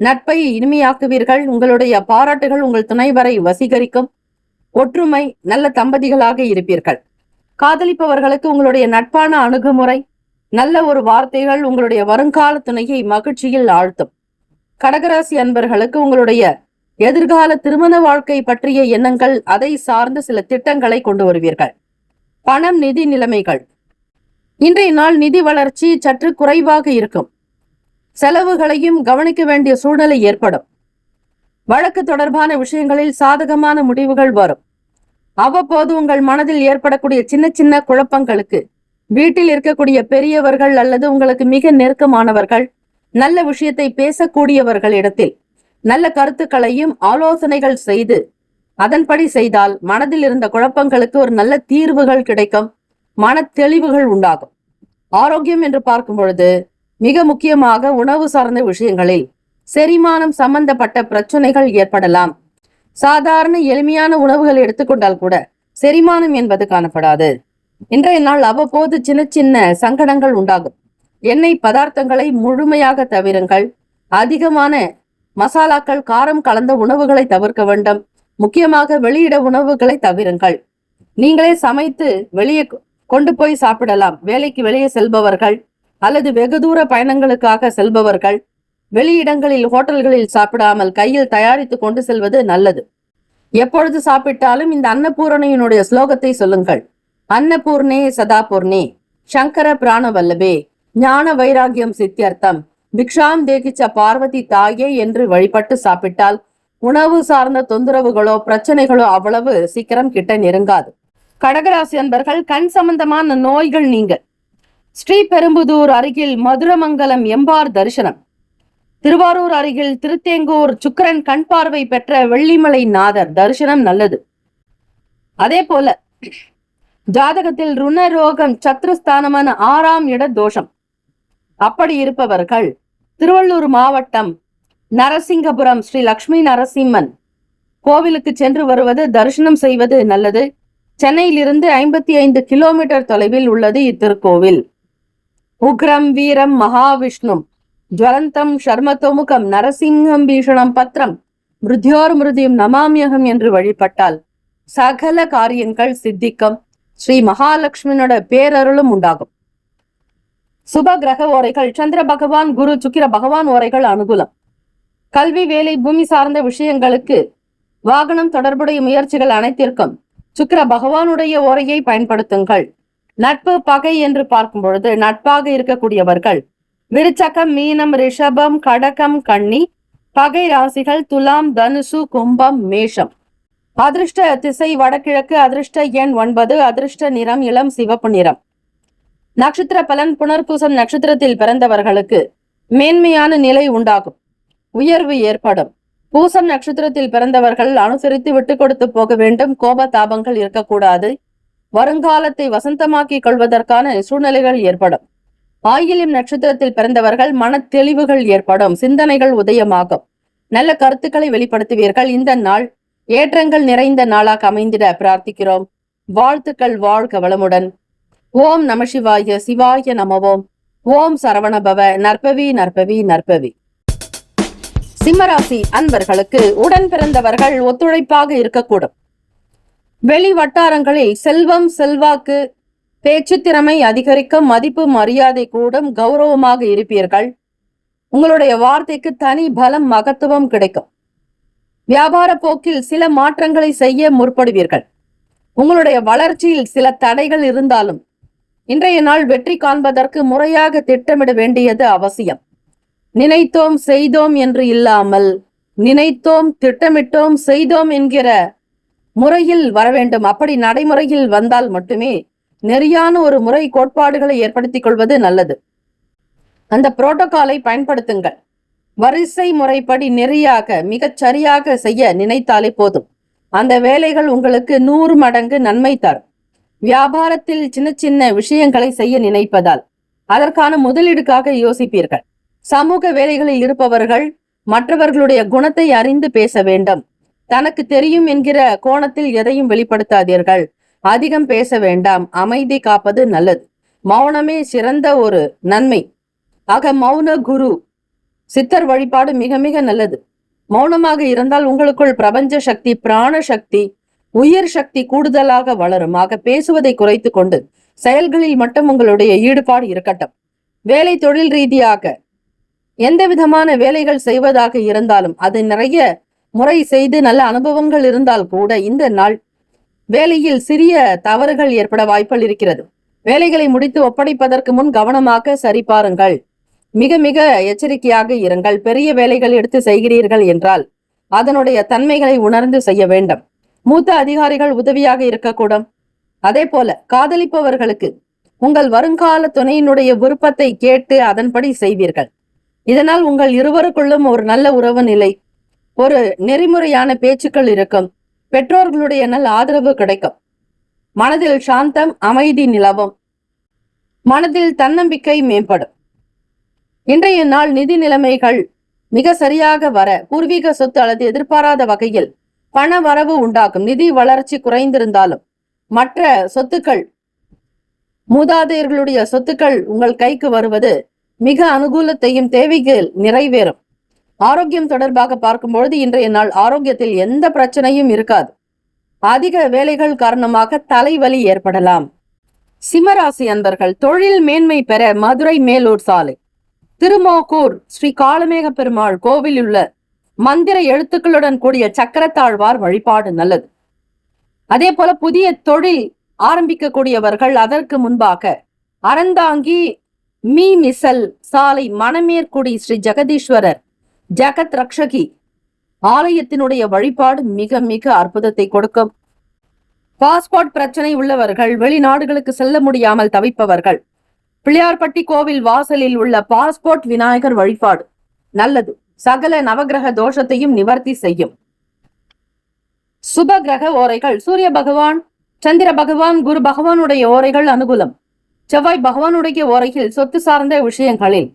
நட்பை இனிமையாக்குவீர்கள். உங்களுடைய பாராட்டுகள் உங்கள் துணைவரை வசீகரிக்கும். ஒற்றுமை, நல்ல தம்பதிகளாக இருப்பீர்கள். காதலிப்பவர்களுக்கு உங்களுடைய நட்பான அணுகுமுறை, நல்ல ஒரு வார்த்தைகள் உங்களுடைய வருங்கால துணையை மகிழ்ச்சியில் ஆழ்த்தும். கடகராசி அன்பர்களுக்கு உங்களுடைய எதிர்கால திருமண வாழ்க்கை பற்றிய எண்ணங்கள், அதை சார்ந்த சில திட்டங்களை கொண்டு வருவீர்கள். பணம், நிதி நிலைமைகள், இன்றைய நாள் நிதி வளர்ச்சி சற்று குறைவாக இருக்கும். செலவுகளையும் கவனிக்க வேண்டிய சூழ்நிலை ஏற்படும். வழக்கு தொடர்பான விஷயங்களில் சாதகமான முடிவுகள் வரும். அவ்வப்போது உங்கள் மனதில் ஏற்படக்கூடிய சின்ன சின்ன குழப்பங்களுக்கு வீட்டில் இருக்கக்கூடிய பெரியவர்கள் அல்லது உங்களுக்கு மிக நெருக்கமானவர்கள், நல்ல விஷயத்தை பேசக்கூடியவர்களிடத்தில் நல்ல கருத்துக்களையும் ஆலோசனைகள் செய்து அதன்படி செய்தால் மனதில் இருந்த குழப்பங்களுக்கு ஒரு நல்ல தீர்வுகள் கிடைக்கும். மன தெளிவுகள் உண்டாகும். ஆரோக்கியம் என்று பார்க்கும் பொழுது மிக முக்கியமாக உணவு சார்ந்த விஷயங்களில் செரிமானம் சம்பந்தப்பட்ட பிரச்சனைகள் ஏற்படலாம். சாதாரண எளிமையான உணவுகள் எடுத்துக்கொண்டால் கூட செரிமானம் என்பது காணப்படாது. இன்றைய நாள் அவ்வப்போது சின்ன சின்ன சங்கடங்கள் உண்டாகும். எண்ணெய் பதார்த்தங்களை முழுமையாக தவிருங்கள். அதிகமான மசாலாக்கள், காரம் கலந்த உணவுகளை தவிர்க்க வேண்டும். முக்கியமாக வெளியிட உணவுகளை தவிருங்கள். நீங்களே சமைத்து வெளியே கொண்டு போய் சாப்பிடலாம். வேலைக்கு வெளியே செல்பவர்கள் அல்லது வெகு தூர பயணங்களுக்காக செல்பவர்கள் வெளியிடங்களில், ஹோட்டல்களில் சாப்பிடாமல் கையில் தயாரித்து கொண்டு செல்வது நல்லது. எப்பொழுது சாப்பிட்டாலும் இந்த அன்னபூரணையினுடைய ஸ்லோகத்தை சொல்லுங்கள். அன்னபூர்ணே சதாபூர்ணே சங்கர பிராண வல்லபே ஞான வைராகியம் சித்தியர்த்தம் பிக்ஷாம் தேகிச்ச பார்வதி தாயே என்று வழிபட்டு சாப்பிட்டால் உணவு சார்ந்த தொந்தரவுகளோ பிரச்சனைகளோ அவ்வளவு சீக்கிரம் கிட்ட நெருங்காது. கடகராசி அன்பர்கள், கண் சம்பந்தமான நோய்கள் நீங்க. ஸ்ரீபெரும்புதூர் அருகில் மதுரமங்கலம் எம்பார் தரிசனம். திருவாரூர் அருகில் திருத்தேங்கூர் சுக்கிரன் கண் பார்வை பெற்ற வெள்ளிமலை நாதர் தரிசனம் நல்லது. அதே போல ஜாதகத்தில் ருணரோகம், சத்ருஸ்தானமான 6ஆம் இட தோஷம் அப்படி இருப்பவர்கள் திருவள்ளூர் மாவட்டம் நரசிங்கபுரம் ஸ்ரீ லக்ஷ்மி நரசிம்மன் கோவிலுக்கு சென்று வருவது, தரிசனம் செய்வது நல்லது. சென்னையிலிருந்து 55 கிலோமீட்டர் தொலைவில் உள்ளது இத்திருக்கோவில். உக்ரம் வீரம் மகாவிஷ்ணு ஜ்வலந்தம் ஷர்மதோமுகம் நரசிங்கம் பீஷணம் பத்ரம் மிருத்யோர் மிருதியும் நமாமியகம் என்று வழிபட்டால் சகல காரியங்கள் சித்திக்கும். ஸ்ரீ மகாலட்சுமியோட பேரருளும் உண்டாகும். சுப கிரக ஓரைகள், சந்திர பகவான், குரு, சுக்கிர பகவான் ஓரைகள் அனுகூலம். கல்வி, வேலை, பூமி சார்ந்த விஷயங்களுக்கு, வாகனம் தொடர்புடைய முயற்சிகள் அனைத்திற்கும் சுக்கிர பகவானுடைய ஓரையை பயன்படுத்துங்கள். நட்பு, பகை என்று பார்க்கும் பொழுது நட்பாக இருக்கக்கூடியவர்கள் விருச்சகம், மீனம், ரிஷபம், கடகம், கன்னி. பகை ராசிகள் துலாம், தனுசு, கும்பம், மேஷம். அதிர்ஷ்ட திசை வடகிழக்கு. அதிர்ஷ்ட எண் 9. அதிர்ஷ்ட நிறம் இளம் சிவப்பு நிறம். நட்சத்திர பலன். புனர்பூசம் நட்சத்திரத்தில் பிறந்தவர்களுக்கு மேன்மையான நிலை உண்டாகும். உயர்வு ஏற்படும். பூசம் நட்சத்திரத்தில் பிறந்தவர்கள் அனுசரித்து விட்டு கொடுத்து போக வேண்டும். கோப தாபங்கள் இருக்கக்கூடாது. வருங்காலத்தை வசந்தமாக்கிக் கொள்வதற்கான சூழ்நிலைகள் ஏற்படும். ஆயில்யம் நட்சத்திரத்தில் பிறந்தவர்கள் மன தெளிவுகள் ஏற்படும். சிந்தனைகள் உதயமாகும். நல்ல கருத்துக்களை வெளிப்படுத்துவீர்கள். இந்த நாள் ஏற்றங்கள் நிறைந்த நாளாக அமைந்திட பிரார்த்திக்கிறோம். வாழ்த்துக்கள். வாழ்க வளமுடன். ஓம் நம சிவாய. சிவாய நமவோம். ஓம் சரவணபவ. நற்பவி நற்பவி நற்பவி. சிம்மராசி அன்பர்களுக்கு உடன் பிறந்தவர்கள் ஒத்துழைப்பாக இருக்கக்கூடும். வெளி வட்டாரங்களில் செல்வம், செல்வாக்கு, பேச்சு திறமை அதிகரிக்கும். மதிப்பு, மரியாதை கூடும். கௌரவமாக இருப்பீர்கள். உங்களுடைய வார்த்தைக்கு தனி பலம், மகத்துவம் கிடைக்கும். வியாபார போக்கில் சில மாற்றங்களை செய்ய முற்படுவீர்கள். உங்களுடைய வளர்ச்சியில் சில தடைகள் இருந்தாலும் இன்றைய நாள் வெற்றி காண்பதற்கு முறையாக திட்டமிட வேண்டியது அவசியம். நினைத்தோம் செய்தோம் என்று இல்லாமல் நினைத்தோம், திட்டமிட்டோம், செய்தோம் என்கிற முறையில் வர வேண்டும். அப்படி நடைமுறையில் வந்தால் மட்டுமே நெறியான ஒரு முறை, கோட்பாடுகளை ஏற்படுத்திக் கொள்வது நல்லது. அந்த புரோட்டோகாலை பயன்படுத்துங்கள். வரிசை முறைப்படி நெறியாக மிகச் சரியாக செய்ய நினைத்தாலே போதும். அந்த வேலைகள் உங்களுக்கு 100 மடங்கு நன்மை தரும். வியாபாரத்தில் சின்ன சின்ன விஷயங்களை செய்ய நினைப்பதால் அதற்கான முதலீடுக்காக யோசிப்பீர்கள். சமூக வேலைகளில் இருப்பவர்கள் மற்றவர்களுடைய குணத்தை அறிந்து பேச வேண்டும். தனக்கு தெரியும் என்கிற கோணத்தில் எதையும் வெளிப்படுத்தாதீர்கள். அதிகம் பேச வேண்டாம். அமைதி காப்பது நல்லது. மௌனமே சிறந்த ஒரு நன்மை. ஆக மௌன குரு சித்தர் வழிபாடு மிக மிக நல்லது. மௌனமாக இருந்தால் உங்களுக்குள் பிரபஞ்ச சக்தி, பிராண சக்தி, உயிர் சக்தி கூடுதலாக வளரும். ஆக பேசுவதை குறைத்து கொண்டு செயல்களில் மட்டும் உங்களுடைய ஈடுபாடு இருக்கட்டும். வேலை தொழில் ரீதியாக எந்த விதமான வேலைகள் செய்வதாக இருந்தாலும் அது நிறைய முறை செய்து நல்ல அனுபவங்கள் இருந்தால் கூட இந்த நாள் வேலையில் சிறிய தவறுகள் ஏற்பட வாய்ப்புகள் இருக்கிறது. வேலைகளை முடித்து ஒப்படைப்பதற்கு முன் கவனமாக சரிபாருங்கள். மிக மிக எச்சரிக்கையாக இருங்கள். பெரிய வேலைகள் எடுத்து செய்கிறீர்கள் என்றால் அதனுடைய தன்மைகளை உணர்ந்து செய்ய வேண்டும். மூத்த அதிகாரிகள் உதவியாக இருக்கக்கூடும். அதே போல காதலிப்பவர்களுக்கு உங்கள் வருங்கால துணையினுடைய விருப்பத்தை கேட்டு அதன்படி செய்வீர்கள். இதனால் உங்கள் இருவருக்குள்ளும் ஒரு நல்ல உறவு நிலை, ஒரு நெறிமுறையான பேச்சுக்கள் இருக்கும். பெற்றோர்களுடைய நல்ல ஆதரவு கிடைக்கும். மனதில் சாந்தம் அமைதி நிலவும். மனதில் தன்னம்பிக்கை மேம்படும். இன்றைய நாள் நிதி நிலைமைகள் மிக சரியாக வர பூர்வீக சொத்து அல்லது எதிர்பாராத வகையில் பண வரவு உண்டாகும். நிதி வளர்ச்சி குறைந்திருந்தாலும் மற்ற சொத்துக்கள், மூதாதையர்களுடைய சொத்துக்கள் உங்கள் கைக்கு வருவது மிக அனுகூலத்தையும் தேவைகள் நிறைவேறும். ஆரோக்கியம் தொடர்பாக பார்க்கும்பொழுது இன்றைய நாள் ஆரோக்கியத்தில் எந்த பிரச்சனையும் இருக்காது. அதிக வேலைகள் காரணமாக தலைவலி ஏற்படலாம். சிம்மராசி அன்பர்கள் தொழில் மேன்மை பெற மதுரை மேலூர் சாலை திருமோக்கூர் ஸ்ரீ காளமேக பெருமாள் கோவில் உள்ள மந்திர எழுத்துக்களுடன் கூடிய சக்கரத்தாழ்வார் வழிபாடு நல்லது. அதே போல புதிய தொழில் ஆரம்பிக்கக்கூடியவர்கள் அதற்கு முன்பாக அறந்தாங்கி மிசல் சாலை மணமேற்குடி ஸ்ரீ ஜெகதீஸ்வரர் ஜெகத் ரக்ஷகி ஆலயத்தினுடைய வழிபாடு மிக மிக அற்புதத்தை கொடுக்கும். பாஸ்போர்ட் பிரச்சனை உள்ளவர்கள், வெளிநாடுகளுக்கு செல்ல முடியாமல் தவிப்பவர்கள், பிள்ளையார்பட்டி கோவில் வாசலில் உள்ள பாஸ்போர்ட் விநாயகர் வழிபாடு நல்லது. சகல நவகிரக தோஷத்தையும் நிவர்த்தி செய்யும். சுப கிரக ஓரைகள் சூரிய பகவான், சந்திர பகவான், குரு பகவானுடைய ஓரைகள் அனுகூலம். செவ்வாய் பகவானுடைய ஓரையில் சொத்து சார்ந்த விஷயங்களில்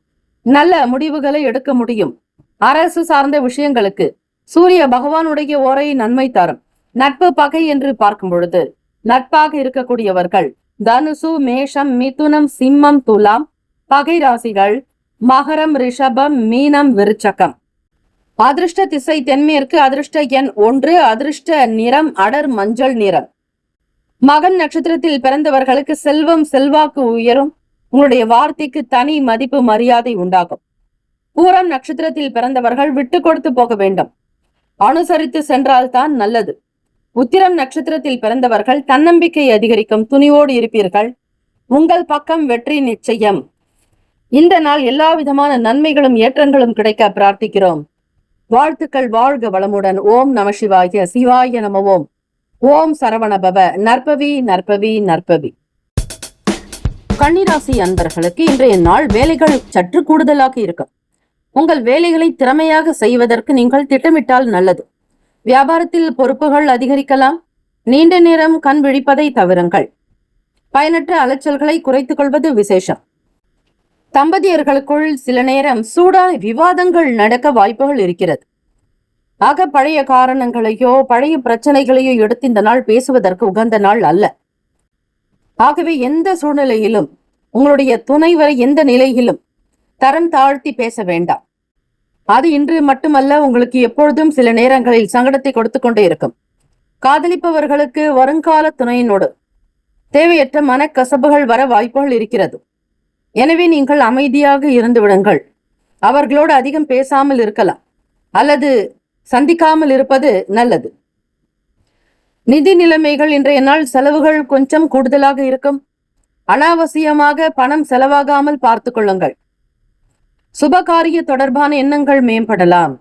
நல்ல முடிவுகளை எடுக்க முடியும். அரசு சார்ந்த விஷயங்களுக்கு சூரிய பகவானுடைய ஓரை நன்மை தரும். நட்பு பகை என்று பார்க்கும் பொழுது நட்பாக இருக்கக்கூடியவர்கள் தனுசு, மேஷம், மிதுனம், சிம்மம், துலாம் பகை ராசிகள் மகரம், ரிஷபம், மீனம், விருச்சகம். அதிர்ஷ்ட திசை தென்மேற்கு. அதிர்ஷ்ட எண் 1. அதிர்ஷ்ட நிறம் அடர் மஞ்சள் நிறம். மகன் நட்சத்திரத்தில் பிறந்தவர்களுக்கு செல்வம் செல்வாக்கு உயரும். உங்களுடைய வார்த்தைக்கு தனி மதிப்பு மரியாதை உண்டாகும். பூரம் நட்சத்திரத்தில் பிறந்தவர்கள் விட்டு கொடுத்து போக வேண்டும். அனுசரித்து சென்றால்தான் நல்லது. உத்திரம் நட்சத்திரத்தில் பிறந்தவர்கள் தன்னம்பிக்கை அதிகரிக்கும். துணிவோடு இருப்பீர்கள். உங்கள் பக்கம் வெற்றி நிச்சயம். இந்த நாள் எல்லா விதமான நன்மைகளும் ஏற்றங்களும் கிடைக்க பிரார்த்திக்கிறோம். வாழ்த்துக்கள். வாழ்க வளமுடன். ஓம் நம சிவாய. சிவாய நம ஓம். ஓம் சரவணபவ. நற்பவி நற்பவி நற்பவி. கன்னிராசி அன்பர்களுக்கு இன்றைய நாள் வேலைகள் சற்று கூடுதலாக இருக்கும். உங்கள் வேலைகளை திறமையாக செய்வதற்கு நீங்கள் திட்டமிட்டால் நல்லது. வியாபாரத்தில் பொறுப்புகள் அதிகரிக்கலாம். நீண்ட நேரம் கண் விழிப்பதை தவிருங்கள். பயனற்ற அலைச்சல்களை குறைத்துக் கொள்வது விசேஷம். தம்பதியர்களுக்குள் சில நேரம் சூடான விவாதங்கள் நடக்க வாய்ப்புகள் இருக்கிறது. ஆக பழைய காரணங்களையோ பழைய பிரச்சனைகளையோ எடுத்து இந்த நாள் பேசுவதற்கு உகந்த நாள் அல்ல. ஆகவே எந்த சூழ்நிலையிலும் உங்களுடைய துணைவரை எந்த நிலையிலும் தரம் தாழ்த்தி பேச வேண்டாம். அது இன்று மட்டுமல்ல, உங்களுக்கு எப்பொழுதும் சில நேரங்களில் சங்கடத்தை கொடுத்து கொண்டே இருக்கும். காதலிப்பவர்களுக்கு வருங்கால துணையினோடு தேவையற்ற மனக்கசப்புகள் வர வாய்ப்புகள் இருக்கிறது. எனவே நீங்கள் அமைதியாக இருந்து விடுங்கள். அவர்களோடு அதிகம் பேசாமல் இருக்கலாம் அல்லது சந்திக்காமல் இருப்பது நல்லது. நிதி நிலைமைகள் இன்றைய நாள் செலவுகள் கொஞ்சம் கூடுதலாக இருக்கும். அனாவசியமாக பணம் செலவாகாமல் பார்த்து கொள்ளுங்கள். சுபகாரிய தொடர்பான எண்ணங்கள் மேம்படலாம்.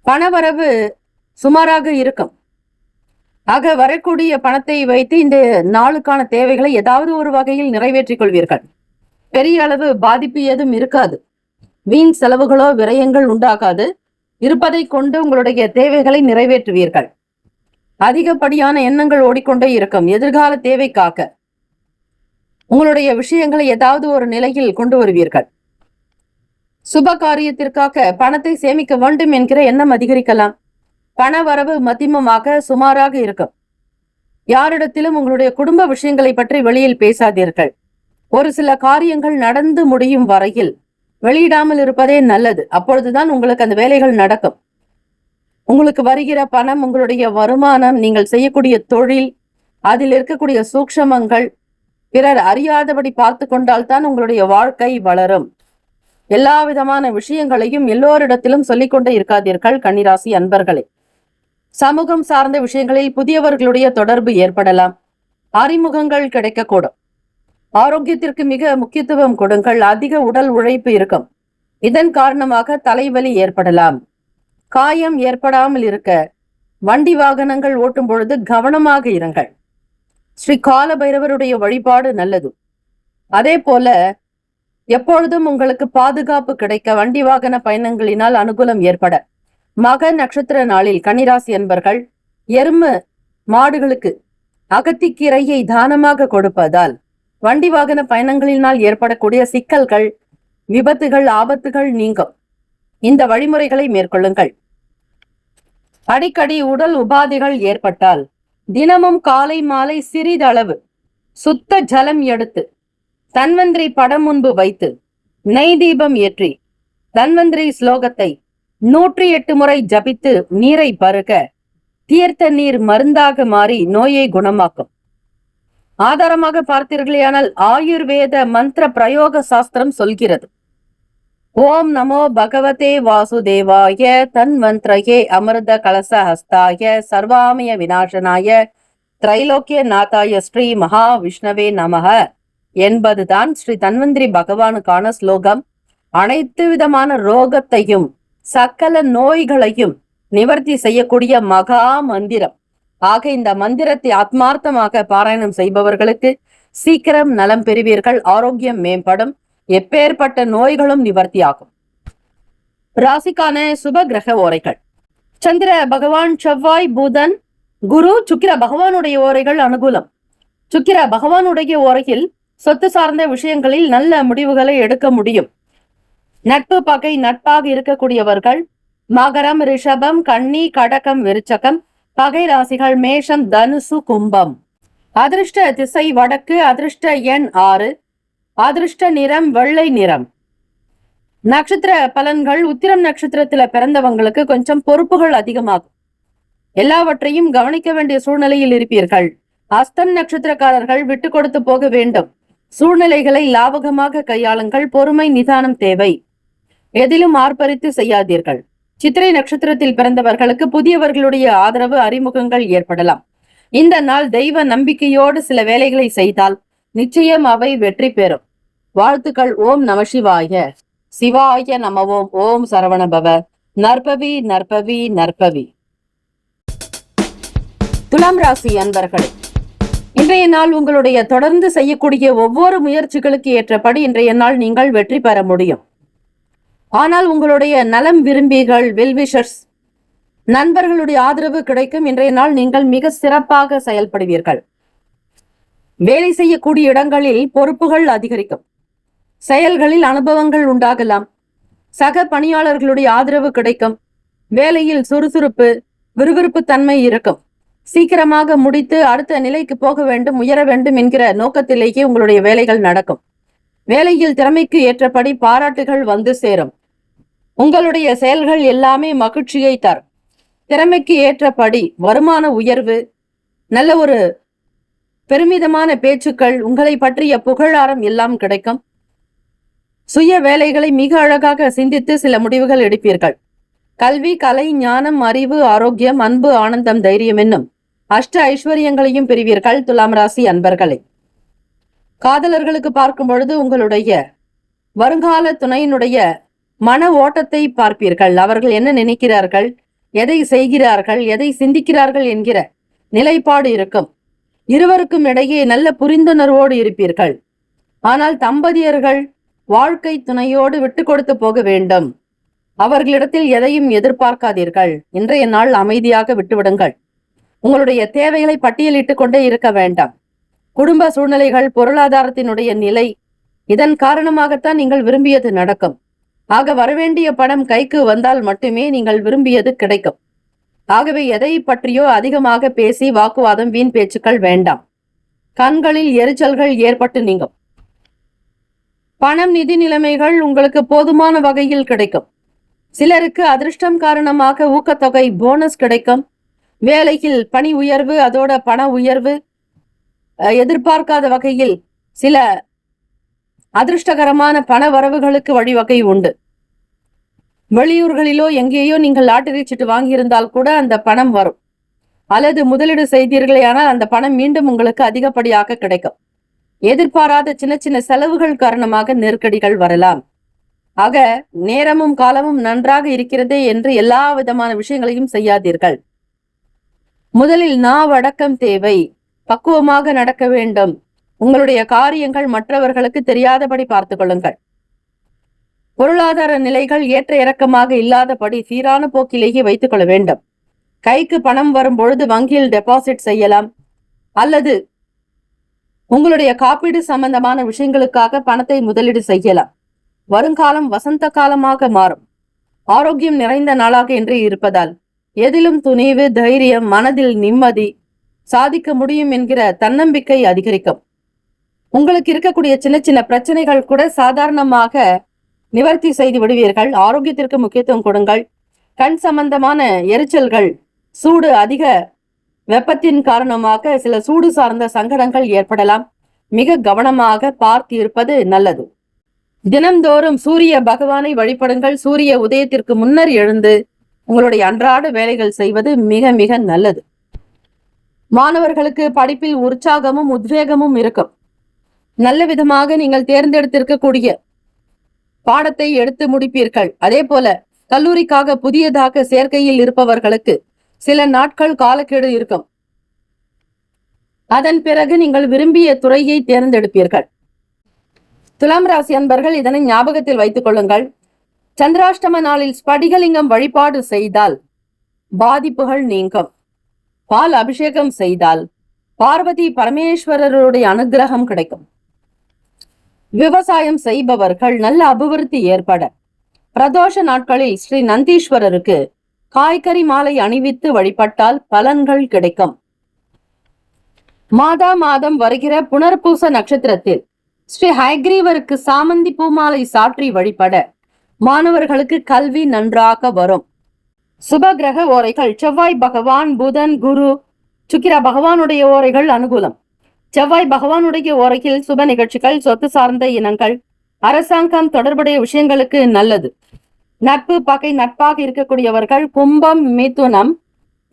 பணவரவு சுமாராக இருக்கும். ஆக வரக்கூடிய பணத்தை வைத்து இந்த நாளுக்கான தேவைகளை ஏதாவது ஒரு வகையில் நிறைவேற்றிக் கொள்வீர்கள். பெரிய அளவு பாதிப்பு ஏதும் இருக்காது. வீண் செலவுகளோ விரயங்கள் உண்டாகாது. இருப்பதை கொண்டு உங்களுடைய தேவைகளை நிறைவேற்றுவீர்கள். அதிகப்படியான எண்ணங்கள் ஓடிக்கொண்டே இருக்கும். எதிர்கால தேவைக்காக உங்களுடைய விஷயங்களை ஏதாவது ஒரு நிலையில் கொண்டு வருவீர்கள். சுப காரியத்திற்காக பணத்தை சேமிக்க வேண்டும் என்கிற எண்ணம் அதிகரிக்கலாம். பண வரவு மத்தியமமாக சுமாராக இருக்கும். யாரிடத்திலும் உங்களுடைய குடும்ப விஷயங்களை பற்றி வெளியில் பேசாதீர்கள். ஒரு சில காரியங்கள் நடந்து முடியும் வரையில் வெளியிடாமல் இருப்பதே நல்லது. அப்பொழுதுதான் உங்களுக்கு அந்த வேலைகள் நடக்கும். உங்களுக்கு வருகிற பணம், உங்களுடைய வருமானம், நீங்கள் செய்யக்கூடிய தொழில், அதில் இருக்கக்கூடிய சூக்ஷமங்கள் பிறர் அறியாதபடி பார்த்து கொண்டால்தான் உங்களுடைய வாழ்க்கை வளரும். எல்லா விதமான விஷயங்களையும் எல்லோரிடத்திலும் சொல்லிக்கொண்டே இருக்காதீர்கள் கன்னிராசி அன்பர்களே. சமூகம் சார்ந்த விஷயங்களில் புதியவர்களுடைய தொடர்பு ஏற்படலாம். அறிமுகங்கள் கிடைக்கக்கூடும். ஆரோக்கியத்திற்கு மிக முக்கியத்துவம் கொடுங்கள். அதிக உடல் உழைப்பு இருக்கும். இதன் காரணமாக தலைவலி ஏற்படலாம். காயம் ஏற்படாமல் இருக்க வண்டி வாகனங்கள் ஓட்டும் பொழுது கவனமாக இருங்கள். ஸ்ரீ கால பைரவருடைய வழிபாடு நல்லது. அதே போல எப்பொழுதும் உங்களுக்கு பாதுகாப்பு கிடைக்க வண்டி வாகன பயணங்களினால் அனுகூலம் ஏற்பட மக நட்சத்திர நாளில் கன்னிராசி அன்பர்கள் எருமை மாடுகளுக்கு அகத்திக்கீரையை தானமாக கொடுப்பதால் வண்டி வாகன பயணங்களினால் ஏற்படக்கூடிய சிக்கல்கள், விபத்துகள், ஆபத்துகள் நீங்கும். இந்த வழிமுறைகளை மேற்கொள்ளுங்கள். அடிக்கடி உடல் உபாதைகள் ஏற்பட்டால் தினமும் காலை மாலை சிறிதளவு சுத்த ஜலம் எடுத்து தன்வந்திரி படம் முன்பு வைத்து நெய் தீபம் ஏற்றி தன்வந்திரி ஸ்லோகத்தை 108 முறை ஜபித்து நீரை பருக தீர்த்த நீர் மருந்தாக மாறி நோயை குணமாக்கும். ஆதாரமாக பார்த்தீர்களேயானால் ஆயுர்வேத மந்திர பிரயோக சாஸ்திரம் சொல்கிறது. ஓம் நமோ பகவதே வாசுதேவாய தன்வந்திரயே அமிர்த கலச ஹஸ்தாய சர்வாமய விநாசனாய திரைலோக்கிய நாதாய ஸ்ரீ மகா விஷ்ணவே நமக என்பதுதான் ஸ்ரீ தன்வந்திரி பகவானுக்கான ஸ்லோகம். அனைத்து விதமான ரோகத்தையும் சகல நோய்களையும் நிவர்த்தி செய்யக்கூடிய மகா மந்திரம். ஆக இந்த மந்திரத்தை ஆத்மார்த்தமாக பாராயணம் செய்பவர்களுக்கு சீக்கிரம் நலம் பெறுவீர்கள். ஆரோக்கியம் மேம்படும். எப்பேற்பட்ட நோய்களும் நிவர்த்தியாகும். ராசிக்கான சுப கிரக ஓரைகள். சந்திர பகவான், செவ்வாய், புதன், குரு, சுக்கிர பகவானுடைய ஓரைகள் அனுகூலம். சுக்கிர பகவானுடைய ஓரையில் சொத்து சார்ந்த விஷயங்களில் நல்ல முடிவுகளை எடுக்க முடியும். நட்பு பகை நட்பாக இருக்கக்கூடியவர்கள் மகரம், ரிஷபம், கன்னி, கடகம், விருச்சகம். பகை ராசிகள் மேஷம், தனுசு, கும்பம். அதிர்ஷ்ட திசை வடக்கு. அதிர்ஷ்ட எண் 6. அதிர்ஷ்ட நிறம் வெள்ளை நிறம். நட்சத்திர பலன்கள். உத்திரம் நட்சத்திரத்துல பிறந்தவங்களுக்கு கொஞ்சம் பொறுப்புகள் அதிகமாகும். எல்லாவற்றையும் கவனிக்க வேண்டிய சூழ்நிலையில் இருப்பீர்கள். அஸ்தம் நட்சத்திரக்காரர்கள் விட்டு கொடுத்து போக வேண்டும். சூழ்நிலைகளை லாபகமாக கையாளுங்கள். பொறுமை, நிதானம் தேவை. எதிலும் ஆர்ப்பரித்து செய்யாதீர்கள். சித்திரை நட்சத்திரத்தில் பிறந்தவர்களுக்கு புதியவர்களுடைய ஆதரவு, அறிமுகங்கள் ஏற்படலாம். இந்த நாள் தெய்வ நம்பிக்கையோடு சில வேலைகளை செய்தால் நிச்சயம் அவை வெற்றி பெறும். வாழ்த்துக்கள். ஓம் நம சிவாய. சிவாய நமவோம். ஓம் சரவணபவ. நற்பவி நற்பவி நற்பவி. துலாம் ராசி அன்பர்களே, இன்றைய நாள் உங்களுடைய தொடர்ந்து செய்யக்கூடிய ஒவ்வொரு முயற்சிகளுக்கு ஏற்றபடி இன்றைய நாள் நீங்கள் வெற்றி பெற முடியும். ஆனால் உங்களுடைய நலம் விரும்பிகள், வெல்விஷர்ஸ், நண்பர்களுடைய ஆதரவு கிடைக்கும். இன்றைய நாள் நீங்கள் மிக சிறப்பாக செயல்படுவீர்கள். வேலை செய்யக்கூடிய இடங்களில் பொறுப்புகள் அதிகரிக்கும். செயல்களில் அனுபவங்கள் உண்டாகலாம். சக பணியாளர்களுடைய ஆதரவு கிடைக்கும். வேலையில் சுறுசுறுப்பு, விறுவிறுப்பு தன்மை இருக்கும். சீக்கிரமாக முடித்து அடுத்த நிலைக்கு போக வேண்டும், உயர வேண்டும் என்கிற நோக்கத்திலேயே உங்களுடைய வேலைகள் நடக்கும். வேலையில் திறமைக்கு ஏற்றபடி பாராட்டுகள் வந்து சேரும். உங்களுடைய செயல்கள் எல்லாமே மகிழ்ச்சியை தரும். திறமைக்கு ஏற்றபடி வருமான உயர்வு, நல்ல ஒரு பெருமிதமான பேச்சுக்கள், உங்களை பற்றிய புகழாரம் எல்லாம் கிடைக்கும். சுய வேலைகளை மிக அழகாக சிந்தித்து சில முடிவுகள் எடுப்பீர்கள். கல்வி, கலை, ஞானம், அறிவு, ஆரோக்கியம், அன்பு, ஆனந்தம், தைரியம் என்னும் அஷ்ட ஐஸ்வர்யங்களையும் பெறுவீர்கள். துலாம் ராசி அன்பர்களே, காதலர்களுக்கு பார்க்கும் பொழுது உங்களுடைய வருங்கால துணையினுடைய மன ஓட்டத்தை பார்ப்பீர்கள். அவர்கள் என்ன நினைக்கிறார்கள், எதை செய்கிறார்கள், எதை சிந்திக்கிறார்கள் என்கிற நிலைப்பாடு இருக்கும். இருவருக்கும் இடையே நல்ல புரிந்துணர்வோடு இருப்பீர்கள். ஆனால் தம்பதியர்கள் வாழ்க்கை துணையோடு விட்டு கொடுத்து போக வேண்டும். அவர்களிடத்தில் எதையும் எதிர்பார்க்காதீர்கள். இன்றைய நாள் அமைதியாக விட்டுவிடுங்கள். உங்களுடைய தேவைகளை பட்டியலிட்டு கொண்டே இருக்க வேண்டாம். குடும்ப சூழ்நிலைகள், பொருளாதாரத்தினுடைய நிலை, இதன் காரணமாகத்தான் நீங்கள் விரும்பியது நடக்கும். ஆக வரவேண்டிய பணம் கைக்கு வந்தால் மட்டுமே நீங்கள் விரும்பியது கிடைக்கும். ஆகவே எதை பற்றியோ அதிகமாக பேசி வாக்குவாதம், வீண் பேச்சுக்கள் வேண்டாம். கண்களில் எரிச்சல்கள் ஏற்பட்டு நீங்கும். பணம், நிதி நிலைமைகள் உங்களுக்கு போதுமான வகையில் கிடைக்கும். சிலருக்கு அதிர்ஷ்டம் காரணமாக ஊக்கத்தொகை போனஸ் கிடைக்கும். வேலையில் பணி உயர்வு, அதோட பண உயர்வு, எதிர்பார்க்காத வகையில் சில அதிர்ஷ்டகரமான பண வரவுகளுக்கு வழிவகை உண்டு. வெளியூர்களிலோ எங்கேயோ நீங்கள் லாட்டரி சீட்டு வாங்கியிருந்தால் கூட அந்த பணம் வரும். அல்லது முதலீடு செய்தீர்களேயானால் அந்த பணம் மீண்டும் உங்களுக்கு அதிகப்படியாக கிடைக்கும். எதிர்பாராத சின்ன சின்ன செலவுகள் காரணமாக நெருக்கடிகள் வரலாம். ஆக நேரமும் காலமும் நன்றாக இருக்கிறதே என்று எல்லா விதமான விஷயங்களையும் செய்யாதீர்கள். முதலில் நாவடக்கம் தேவை. பக்குவமாக நடக்க வேண்டும். உங்களுடைய காரியங்கள் மற்றவர்களுக்கு தெரியாதபடி பார்த்துக் கொள்ளுங்கள். பொருளாதார நிலைகள் ஏற்ற இறக்கமாக இல்லாதபடி சீரான போக்கிலேயே வைத்துக் கொள்ள வேண்டும். கைக்கு பணம் வரும் பொழுது வங்கியில் டெபாசிட் செய்யலாம். அல்லது உங்களுடைய காப்பீடு சம்பந்தமான விஷயங்களுக்காக பணத்தை முதலீடு செய்யலாம். வருங்காலம் வசந்த காலமாக மாறும். ஆரோக்கியம் நிறைந்த நாளாக இன்று இருப்பதால் எதிலும் துணிவு, தைரியம், மனதில் நிம்மதி, சாதிக்க முடியும் என்கிற தன்னம்பிக்கை அதிகரிக்கும். உங்களுக்கு இருக்கக்கூடிய சின்ன சின்ன பிரச்சனைகள் கூட சாதாரணமாக நிவர்த்தி செய்து விடுவீர்கள். ஆரோக்கியத்திற்கு முக்கியத்துவம் கொடுங்கள். கண் சம்பந்தமான எரிச்சல்கள், சூடு, அதிக வெப்பத்தின் காரணமாக சில சூடு சார்ந்த சங்கடங்கள் ஏற்படலாம். மிக கவனமாக பார்த்து இருப்பது நல்லது. தினம்தோறும் சூரிய பகவானை வழிபடுங்கள். சூரிய உதயத்திற்கு முன்னர் எழுந்து உங்களுடைய அன்றாட வேலைகள் செய்வது மிக மிக நல்லது. மாணவர்களுக்கு படிப்பில் உற்சாகமும் உத்வேகமும் இருக்கும். நல்ல விதமாக நீங்கள் தேர்ந்தெடுத்திருக்கக்கூடிய பாடத்தை எடுத்து முடிப்பீர்கள். அதே போல கல்லூரிக்காக புதியதாக சேர்க்கையில் இருப்பவர்களுக்கு சில நாட்கள் காலக்கெடு இருக்கும். அதன் பிறகு நீங்கள் விரும்பிய துறையை தேர்ந்தெடுப்பீர்கள். துலாம் ராசி அன்பர்கள் இதனை ஞாபகத்தில் வைத்துக் கொள்ளுங்கள். சந்திராஷ்டம நாளில் ஸ்படிகலிங்கம் வழிபாடு செய்தால் பாதிப்புகள் நீங்கும். பால் அபிஷேகம் செய்தால் பார்வதி பரமேஸ்வரருடைய அனுகிரகம் கிடைக்கும். விவசாயம் செய்பவர்கள் நல்ல அபிவிருத்தி ஏற்பட பிரதோஷ நாட்களில் ஸ்ரீ நந்தீஸ்வரருக்கு காய்கறி மாலை அணிவித்து வழிபட்டால் பலன்கள் கிடைக்கும். மாதம் வருகிற புனர்பூச நட்சத்திரத்தில் ஸ்ரீ ஹயக்ரீவருக்கு சாமந்தி பூமாலை சாற்றி வழிபட மாணவர்களுக்கு கல்வி நன்றாக வரும். சுப கிரக ஓரைகள் செவ்வாய் பகவான், புதன், குரு, சுக்கிர பகவானுடைய ஓரைகள் அனுகூலம். செவ்வாய் பகவானுடைய ஓரையில் சுப நிகழ்ச்சிகள், சொத்து சார்ந்த இனங்கள், அரசாங்கம் தொடர்புடைய விஷயங்களுக்கு நல்லது. நட்பு பகை நட்பாக இருக்கக்கூடியவர்கள் கும்பம், மிதுனம்,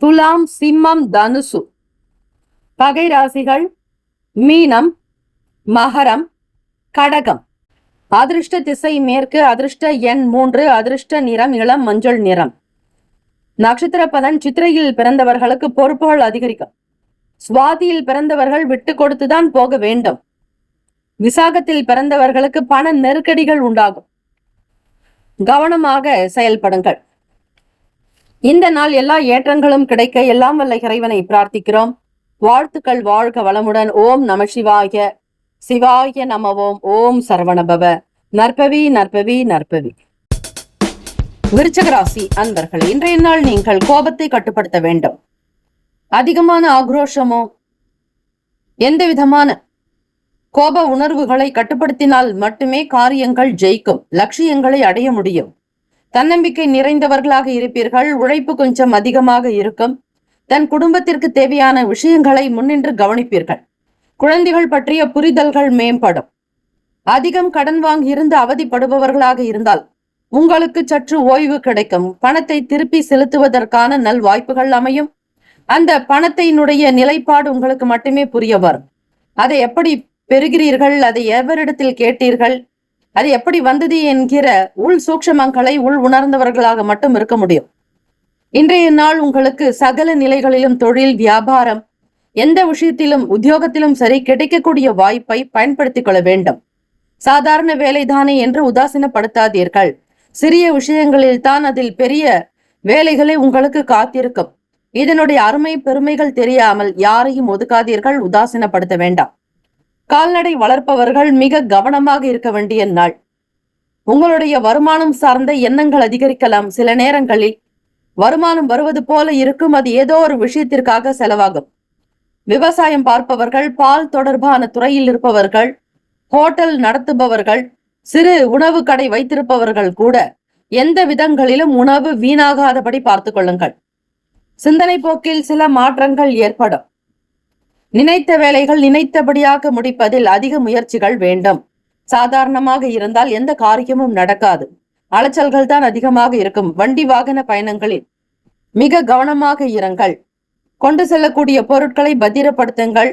துலாம், சிம்மம், தனுசு. பகை ராசிகள் மீனம், மகரம், கடகம். அதிர்ஷ்ட திசை மேற்கு. அதிர்ஷ்ட எண் 3. அதிர்ஷ்ட நிறம் இளம் மஞ்சள் நிறம். நட்சத்திர பலன் சித்திரையில் பிறந்தவர்களுக்கு பொறுப்புகள் அதிகரிக்கும். சுவாதியில் பிறந்தவர்கள் விட்டு கொடுத்துதான் போக வேண்டும். விசாகத்தில் பிறந்தவர்களுக்கு பண நெருக்கடிகள் உண்டாகும். கவனமாக செயல்படுங்கள். இந்த நாள் எல்லா ஏற்றங்களும் கிடைக்க எல்லாம் வல்ல இறைவனை பிரார்த்திக்கிறோம். வாழ்த்துக்கள். வாழ்க வளமுடன். ஓம் நம சிவாய. சிவாய நமவோம். ஓம் சரவணபவ. நற்பவி நற்பவி நற்பவி. விருச்சிக ராசி அன்பர்கள், இன்றைய நாள் நீங்கள் கோபத்தை கட்டுப்படுத்த வேண்டும். அதிகமான ஆக்ரோஷமோ எந்த விதமான கோப உணர்வுகளை கட்டுப்படுத்தினால் மட்டுமே காரியங்கள் ஜெயிக்கும், லட்சியங்களை அடைய முடியும். தன்னம்பிக்கை நிறைந்தவர்களாக இருப்பீர்கள். உழைப்பு கொஞ்சம் அதிகமாக இருக்கும். தன் குடும்பத்திற்கு தேவையான விஷயங்களை முன்னின்று கவனிப்பீர்கள். குழந்தைகள் பற்றிய புரிதல்கள் மேம்படும். அதிகம் கடன் வாங்கியிருந்து அவதிப்படுபவர்களாக இருந்தால் உங்களுக்கு சற்று ஓய்வு கிடைக்கும். பணத்தை திருப்பி செலுத்துவதற்கான நல் வாய்ப்புகள் அமையும். அந்த பணத்தினுடைய நிலைப்பாடு உங்களுக்கு மட்டுமே புரிய வரும். அதை எப்படி பெறுகிறீர்கள், அதை எவரிடத்தில் கேட்டீர்கள், அது எப்படி வந்தது என்கிற உள் சூக்ஷமங்களை உள் உணர்ந்தவர்களாக மட்டும் இருக்க முடியும். இன்றைய நாள் உங்களுக்கு சகல நிலைகளிலும் தொழில், வியாபாரம், எந்த விஷயத்திலும் உத்தியோகத்திலும் சரி கிடைக்கக்கூடிய வாய்ப்பை பயன்படுத்திக் கொள்ள வேண்டும். சாதாரண வேலைதானே என்று உதாசீனப்படுத்தாதீர்கள். சிறிய விஷயங்களில் தான் அதில் பெரிய வேலைகளை உங்களுக்கு காத்திருக்கும். இதனுடைய அருமை பெருமைகள் தெரியாமல் யாரையும் ஒதுக்காதீர்கள், உதாசீனப்படுத்த வேண்டாம். கால்நடை வளர்ப்பவர்கள் மிக கவனமாக இருக்க வேண்டிய நாள். உங்களுடைய வருமானம் சார்ந்த எண்ணங்கள் அதிகரிக்கலாம். சில நேரங்களில் வருமானம் வருவது போல இருக்கும், அது ஏதோ ஒரு விஷயத்திற்காக செலவாகும். விவசாயம் பார்ப்பவர்கள், பால் தொடர்பான துறையில் இருப்பவர்கள், ஹோட்டல் நடத்துபவர்கள், சிறு உணவு கடை வைத்திருப்பவர்கள் கூட எந்த விதங்களிலும் உணவு வீணாகாதபடி பார்த்துக் கொள்ளுங்கள். சிந்தனை போக்கில் சில மாற்றங்கள் ஏற்படும். நினைத்த வேலைகள் நினைத்தபடியாக முடிப்பதில் அதிக முயற்சிகள் வேண்டும். சாதாரணமாக இருந்தால் எந்த காரியமும் நடக்காது. அலைச்சல்கள் தான் அதிகமாக இருக்கும். வண்டி வாகன பயணங்களில் மிக கவனமாக இருங்கள். கொண்டு செல்லக்கூடிய பொருட்களை பத்திரப்படுத்துங்கள்.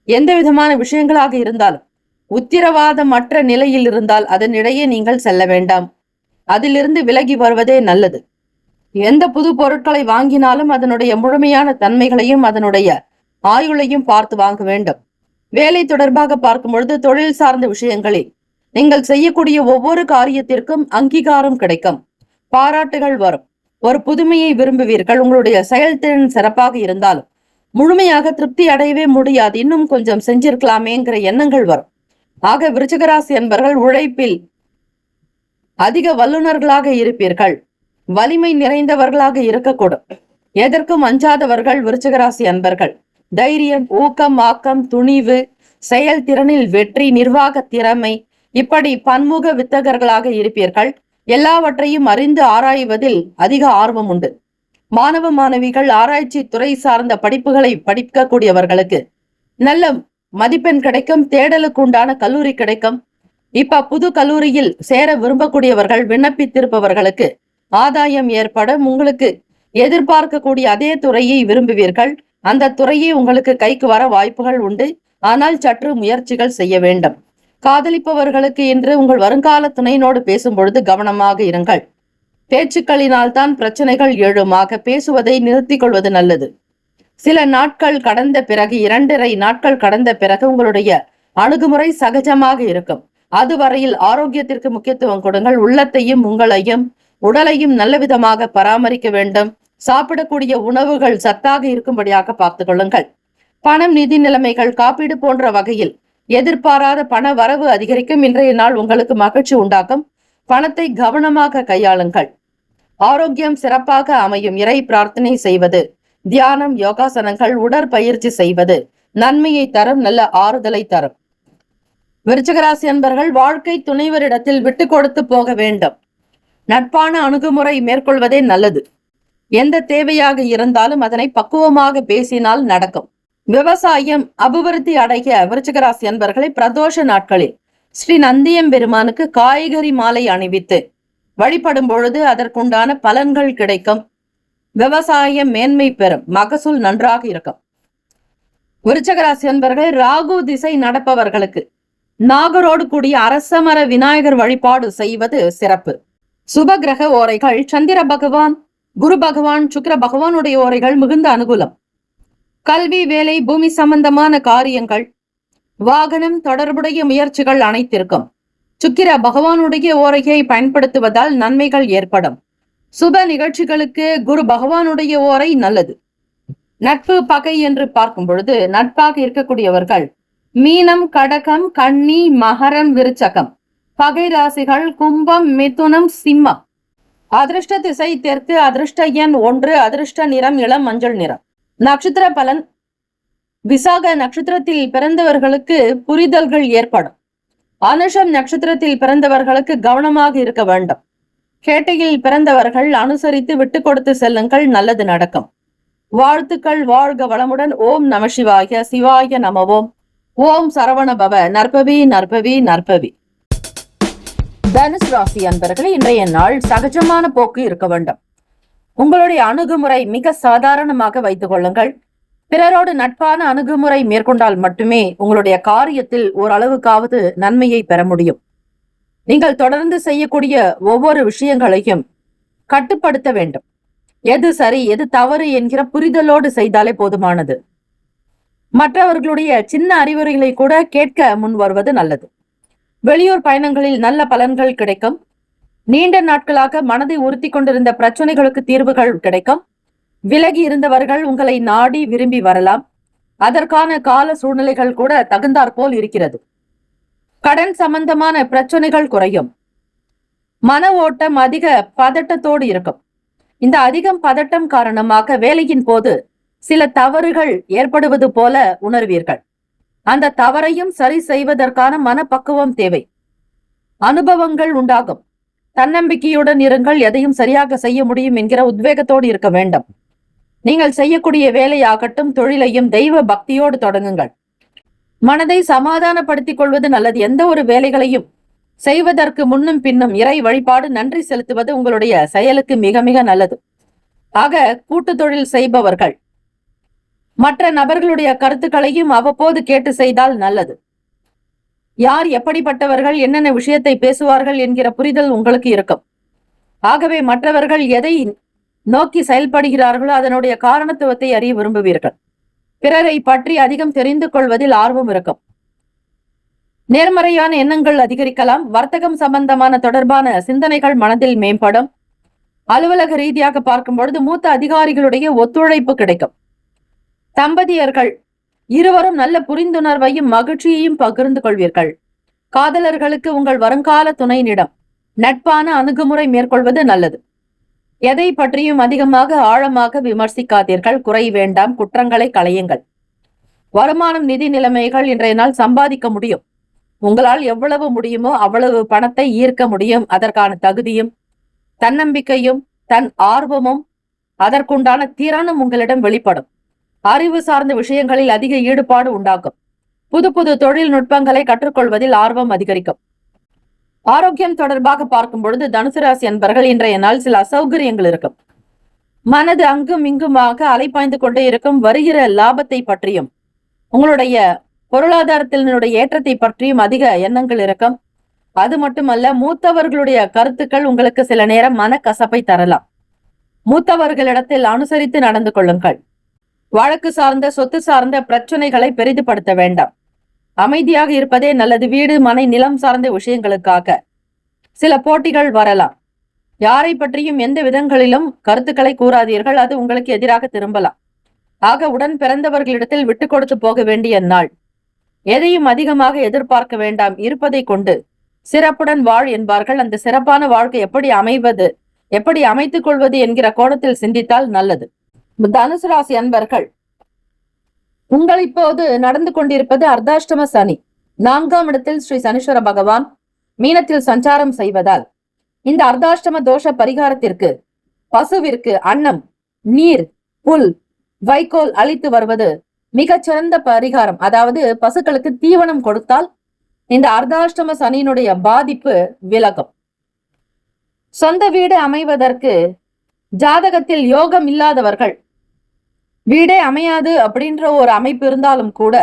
எந்த விதமான விஷயங்களாக இருந்தாலும் உத்திரவாதமற்ற நிலையில் இருந்தால் அதனிடையே நீங்கள் செல்ல வேண்டாம். அதிலிருந்து விலகி வருவதே நல்லது. எந்த புது பொருட்களை வாங்கினாலும் அதனுடைய முழுமையான தன்மைகளையும் அதனுடைய ஆயுளையும் பார்த்து வாங்க வேண்டும். வேலை தொடர்பாக பார்க்கும் பொழுது தொழில் சார்ந்த விஷயங்களில் நீங்கள் செய்யக்கூடிய ஒவ்வொரு காரியத்திற்கும் அங்கீகாரம் கிடைக்கும். பாராட்டுகள் வரும். ஒரு புதுமையை விரும்புவீர்கள். உங்களுடைய செயல்திறன் சிறப்பாக இருந்தாலும் முழுமையாக திருப்தி அடையவே முடியாது. இன்னும் கொஞ்சம் செஞ்சிருக்கலாமேங்கிற எண்ணங்கள் வரும். ஆக விருச்சிகராசி என்பர்கள் உழைப்பில் அதிக வல்லுநர்களாக இருப்பீர்கள். வலிமை நிறைந்தவர்களாக இருக்கக்கூடும். எதற்கும் அஞ்சாதவர்கள் விருச்சிகராசி அன்பர்கள். தைரியம், ஊக்கம், ஆக்கம், துணிவு, செயல்திறனில் வெற்றி, நிர்வாக திறமை, இப்படி பன்முக வித்தகர்களாக இருப்பீர்கள். எல்லாவற்றையும் அறிந்து ஆராய்வதில் அதிக ஆர்வம் உண்டு. மாணவ மாணவிகள் ஆராய்ச்சி துறை சார்ந்த படிப்புகளை படிக்கக்கூடியவர்களுக்கு நல்ல மதிப்பெண் கிடைக்கும். தேடலுக்கு உண்டான கல்லூரி கிடைக்கும். இப்ப புது கல்லூரியில் சேர விரும்பக்கூடியவர்கள் விண்ணப்பித்திருப்பவர்களுக்கு ஆதாயம் ஏற்படும். உங்களுக்கு எதிர்பார்க்கக்கூடிய அதே துறையை விரும்புவீர்கள். அந்த துறையே உங்களுக்கு கைக்கு வர வாய்ப்புகள் உண்டு. ஆனால் சற்று முயற்சிகள் செய்ய வேண்டும். காதலிப்பவர்களுக்கு இன்று உங்கள் வருங்கால துணையினோடு பேசும் பொழுது கவனமாக இருங்கள். பேச்சுக்களினால் தான் பிரச்சனைகள் எழுமாக. பேசுவதை நிறுத்திக் கொள்வது நல்லது. சில நாட்கள் கடந்த பிறகு 2.5 நாட்கள் கடந்த பிறகு உங்களுடைய அணுகுமுறை சகஜமாக இருக்கும். அதுவரையில் ஆரோக்கியத்திற்கு முக்கியத்துவம் கொடுங்கள். உள்ளத்தையும் உங்களையும் உடலையும் நல்ல விதமாக பராமரிக்க வேண்டும். சாப்பிடக்கூடிய உணவுகள் சத்தாக இருக்கும்படியாக பார்த்துக் கொள்ளுங்கள். பணம், நிதி நிலைமைகள், காப்பீடு போன்ற வகையில் எதிர்பாராத பண வரவு அதிகரிக்கும். இன்றைய நாள் உங்களுக்கு மகிழ்ச்சி உண்டாக்கும். பணத்தை கவனமாக கையாளுங்கள். ஆரோக்கியம் சிறப்பாக அமையும். இறை பிரார்த்தனை செய்வது, தியானம், யோகாசனங்கள், உடற்பயிற்சி செய்வது நன்மையை தரும். நல்ல ஆறுதலை தரும். விருச்சிகராசி அன்பர்கள் வாழ்க்கை துணைவரிடத்தில் விட்டு கொடுத்து போக வேண்டும். நட்பான அணுகுமுறை மேற்கொள்வதே நல்லது. எந்த தேவையாக இருந்தாலும் அதனை பக்குவமாக பேசினால் நடக்கும். விவசாயம் அபிவிருத்தி அடைய விருச்சிகராசி அன்பர்களை பிரதோஷ நாட்களில் ஸ்ரீ நந்தியம் பெருமானுக்கு காய்கறி மாலை அணிவித்து வழிபடும் பொழுது அதற்குண்டான பலன்கள் கிடைக்கும். விவசாயம் மேன்மை பெறும். மகசூல் நன்றாக இருக்கும். விருச்சிகராசி அன்பர்கள் ராகு திசை நடப்பவர்களுக்கு நாகரோடு கூடிய அரசமர விநாயகர் வழிபாடு செய்வது சிறப்பு. சுப கிரக ஓரைகள் சந்திர பகவான், குரு பகவான், சுக்கிர பகவானுடைய ஓரைகள் மிகுந்த அனுகூலம். கல்வி, வேலை, பூமி சம்பந்தமான காரியங்கள், வாகனம் தொடர்புடைய முயற்சிகள் அனைத்திற்கும் சுக்கிர பகவானுடைய ஓரையை பயன்படுத்துவதால் நன்மைகள் ஏற்படும். சுப நிகழ்ச்சிகளுக்கு குரு பகவானுடைய ஓரை நல்லது. நட்பு, பகை என்று பார்க்கும் பொழுது நட்பாக இருக்கக்கூடியவர்கள் மீனம், கடகம், கன்னி, மகரம், விருச்சகம். பகை ராசிகள் கும்பம், மிதுனம், சிம்மம். அதிர்ஷ்ட திசை தெற்கு. அதிர்ஷ்ட எண் 1. அதிர்ஷ்ட நிறம் இளம் மஞ்சள் நிறம். நட்சத்திர பலன். விசாக நட்சத்திரத்தில் பிறந்தவர்களுக்கு புரிதல்கள் ஏற்படும். அனுஷம் நட்சத்திரத்தில் பிறந்தவர்களுக்கு கவனமாக இருக்க வேண்டும். கேட்டையில் பிறந்தவர்கள் அனுசரித்து விட்டு கொடுத்து செல்லுங்கள், நல்லது நடக்கும். வாழ்த்துக்கள். வாழ்க வளமுடன். ஓம் நம சிவாய. சிவாய நமவோம். ஓம் சரவண பவ. நற்பவி நற்பவி நற்பவி. தனுசு ராசி அன்பர்களே, இன்றைய நாள் சகஜமான போக்கு இருக்க வேண்டும். உங்களுடைய அணுகுமுறை மிக சாதாரணமாக வைத்துக் கொள்ளுங்கள். பிறரோடு நட்பான அணுகுமுறை மேற்கொண்டால் மட்டுமே உங்களுடைய காரியத்தில் ஓரளவுக்காவது நன்மையை பெற முடியும். நீங்கள் தொடர்ந்து செய்யக்கூடிய ஒவ்வொரு விஷயங்களையும் கட்டுப்படுத்த வேண்டும். எது சரி எது தவறு என்கிற புரிதலோடு செய்தாலே போதுமானது. மற்றவர்களுடைய சின்ன அறிவுரைகளை கூட கேட்க முன் வருவது நல்லது. வெளியூர் பயணங்களில் நல்ல பலன்கள் கிடைக்கும். நீண்ட நாட்களாக மனதை உறுத்தி கொண்டிருந்த பிரச்சனைகளுக்கு தீர்வுகள் கிடைக்கும். விலகி இருந்தவர்கள் உங்களை நாடி விரும்பி வரலாம். அதற்கான கால சூழ்நிலைகள் கூட தகுந்தாற்போல் இருக்கிறது. கடன் சம்பந்தமான பிரச்சனைகள் குறையும். மன ஓட்டம் அதிக பதட்டத்தோடு இருக்கும். இந்த அதிகம் பதட்டம் காரணமாக வேலையின் போது சில தவறுகள் ஏற்படுவது போல உணர்வீர்கள். அந்த தவறையும் சரி செய்வதற்கான மனப்பக்குவம் தேவை. அனுபவங்கள் உண்டாகும். தன்னம்பிக்கையுடன் இருங்கள். எதையும் சரியாக செய்ய முடியும் என்கிற உத்வேகத்தோடு இருக்க வேண்டும். நீங்கள் செய்யக்கூடிய வேலையாகட்டும், தொழிலையும் தெய்வ பக்தியோடு தொடங்குங்கள். மனதை சமாதானப்படுத்திக் கொள்வது நல்லது. எந்த ஒரு வேலைகளையும் செய்வதற்கு முன்னும் பின்னும் இறை வழிபாடு, நன்றி செலுத்துவது உங்களுடைய செயலுக்கு மிக மிக நல்லது. ஆக கூட்டு தொழில் செய்பவர்கள் மற்ற நபர்களுடைய கருத்துக்களையும் அவ்வப்போது கேட்டு செய்தால் நல்லது. யார் எப்படிப்பட்டவர்கள், என்னென்ன விஷயத்தை பேசுவார்கள் என்கிற புரிதல் உங்களுக்கு இருக்கும். ஆகவே மற்றவர்கள் எதை நோக்கி செயல்படுகிறார்களோ அதனுடைய காரணத்துவத்தை அறிய விரும்புவீர்கள். பிறரை பற்றி அதிகம் தெரிந்து கொள்வதில் ஆர்வம் இருக்கும். நேர்மறையான எண்ணங்கள் அதிகரிக்கலாம். வர்த்தகம் சம்பந்தமான தொடர்பான சிந்தனைகள் மனதில் மேம்படும். அலுவலக ரீதியாக பார்க்கும் பொழுது மூத்த அதிகாரிகளுடைய ஒத்துழைப்பு கிடைக்கும். தம்பதியர்கள் இருவரும் நல்ல புரிந்துணர்வையும் மகிழ்ச்சியையும் பகிர்ந்து கொள்வீர்கள். காதலர்களுக்கு உங்கள் வருங்கால துணையினிடம் நட்பான அணுகுமுறை மேற்கொள்வது நல்லது. எதை பற்றியும் அதிகமாக ஆழமாக விமர்சிக்காதீர்கள். குறை வேண்டாம். குற்றங்களை களையுங்கள். வருமானம், நிதி நிலைமைகள் இன்றைய நாள் சம்பாதிக்க முடியும். உங்களால் எவ்வளவு முடியுமோ அவ்வளவு பணத்தை ஈர்க்க முடியும். அதற்கான தகுதியும் தன்னம்பிக்கையும் தன் ஆர்வமும் அதற்குண்டான திறனும் உங்களிடம் வெளிப்படும். அறிவு சார்ந்த விஷயங்களில் அதிக ஈடுபாடு உண்டாகும். புது புது தொழில்நுட்பங்களை கற்றுக்கொள்வதில் ஆர்வம் அதிகரிக்கும். ஆரோக்கியம் தொடர்பாக பார்க்கும் பொழுது தனுசு ராசி அன்பர்கள் இன்றைய நாள் சில அசௌகரியங்கள் இருக்கும். மனது அங்கும் இங்குமாக அலைப்பாய்ந்து கொண்டே இருக்கும். வருகிற லாபத்தை பற்றியும் உங்களுடைய பொருளாதாரத்தினுடைய ஏற்றத்தை பற்றியும் அதிக எண்ணங்கள் இருக்கும். அது மட்டுமல்ல, மூத்தவர்களுடைய கருத்துக்கள் உங்களுக்கு சில நேரம் மனக்கசப்பை தரலாம். மூத்தவர்களிடத்தில் அனுசரித்து நடந்து கொள்ளுங்கள். வழக்கு சார்ந்த சொத்து சார்ந்த பிரச்சனைகளை பெரிதுபடுத்த வேண்டாம். அமைதியாக இருப்பதே நல்லது. வீடு, மனை, நிலம் சார்ந்த விஷயங்களுக்காக சில போட்டிகள் வரலாம். யாரை பற்றியும் எந்த விதங்களிலும் கருத்துக்களை கூறாதீர்கள். அது உங்களுக்கு எதிராக திரும்பலாம். ஆக உடன் பிறந்தவர்களிடத்தில் விட்டு கொடுத்து போக வேண்டிய நாள். எதையும் அதிகமாக எதிர்பார்க்க வேண்டாம். இருப்பதை கொண்டு சிறப்புடன் வாழ் என்பார்கள். அந்த சிறப்பான வாழ்க்கை எப்படி அமைத்துக் கொள்வது என்கிற கோணத்தில் சிந்தித்தால் நல்லது. தனுசு ராசி அன்பர்கள், உங்கள் இப்போது நடந்து கொண்டிருப்பது அர்த்தாஷ்டம சனி. 4ஆம் இடத்தில் ஸ்ரீ சனீஸ்வர பகவான் மீனத்தில் சஞ்சாரம் செய்வதால் இந்த அர்த்தாஷ்டம தோஷ பரிகாரத்திற்கு பசுவிற்கு அன்னம், நீர், புல், வைக்கோல் அளித்து வருவது மிகச்சிறந்த பரிகாரம். அதாவது பசுக்களுக்கு தீவனம் கொடுத்தால் இந்த அர்த்தாஷ்டம சனியினுடைய பாதிப்பு விலகும். சொந்த வீடு அமைவதற்கு ஜாதகத்தில் யோகம் இல்லாதவர்கள், வீடே அமையாது அப்படின்ற ஒரு அமைப்பு இருந்தாலும் கூட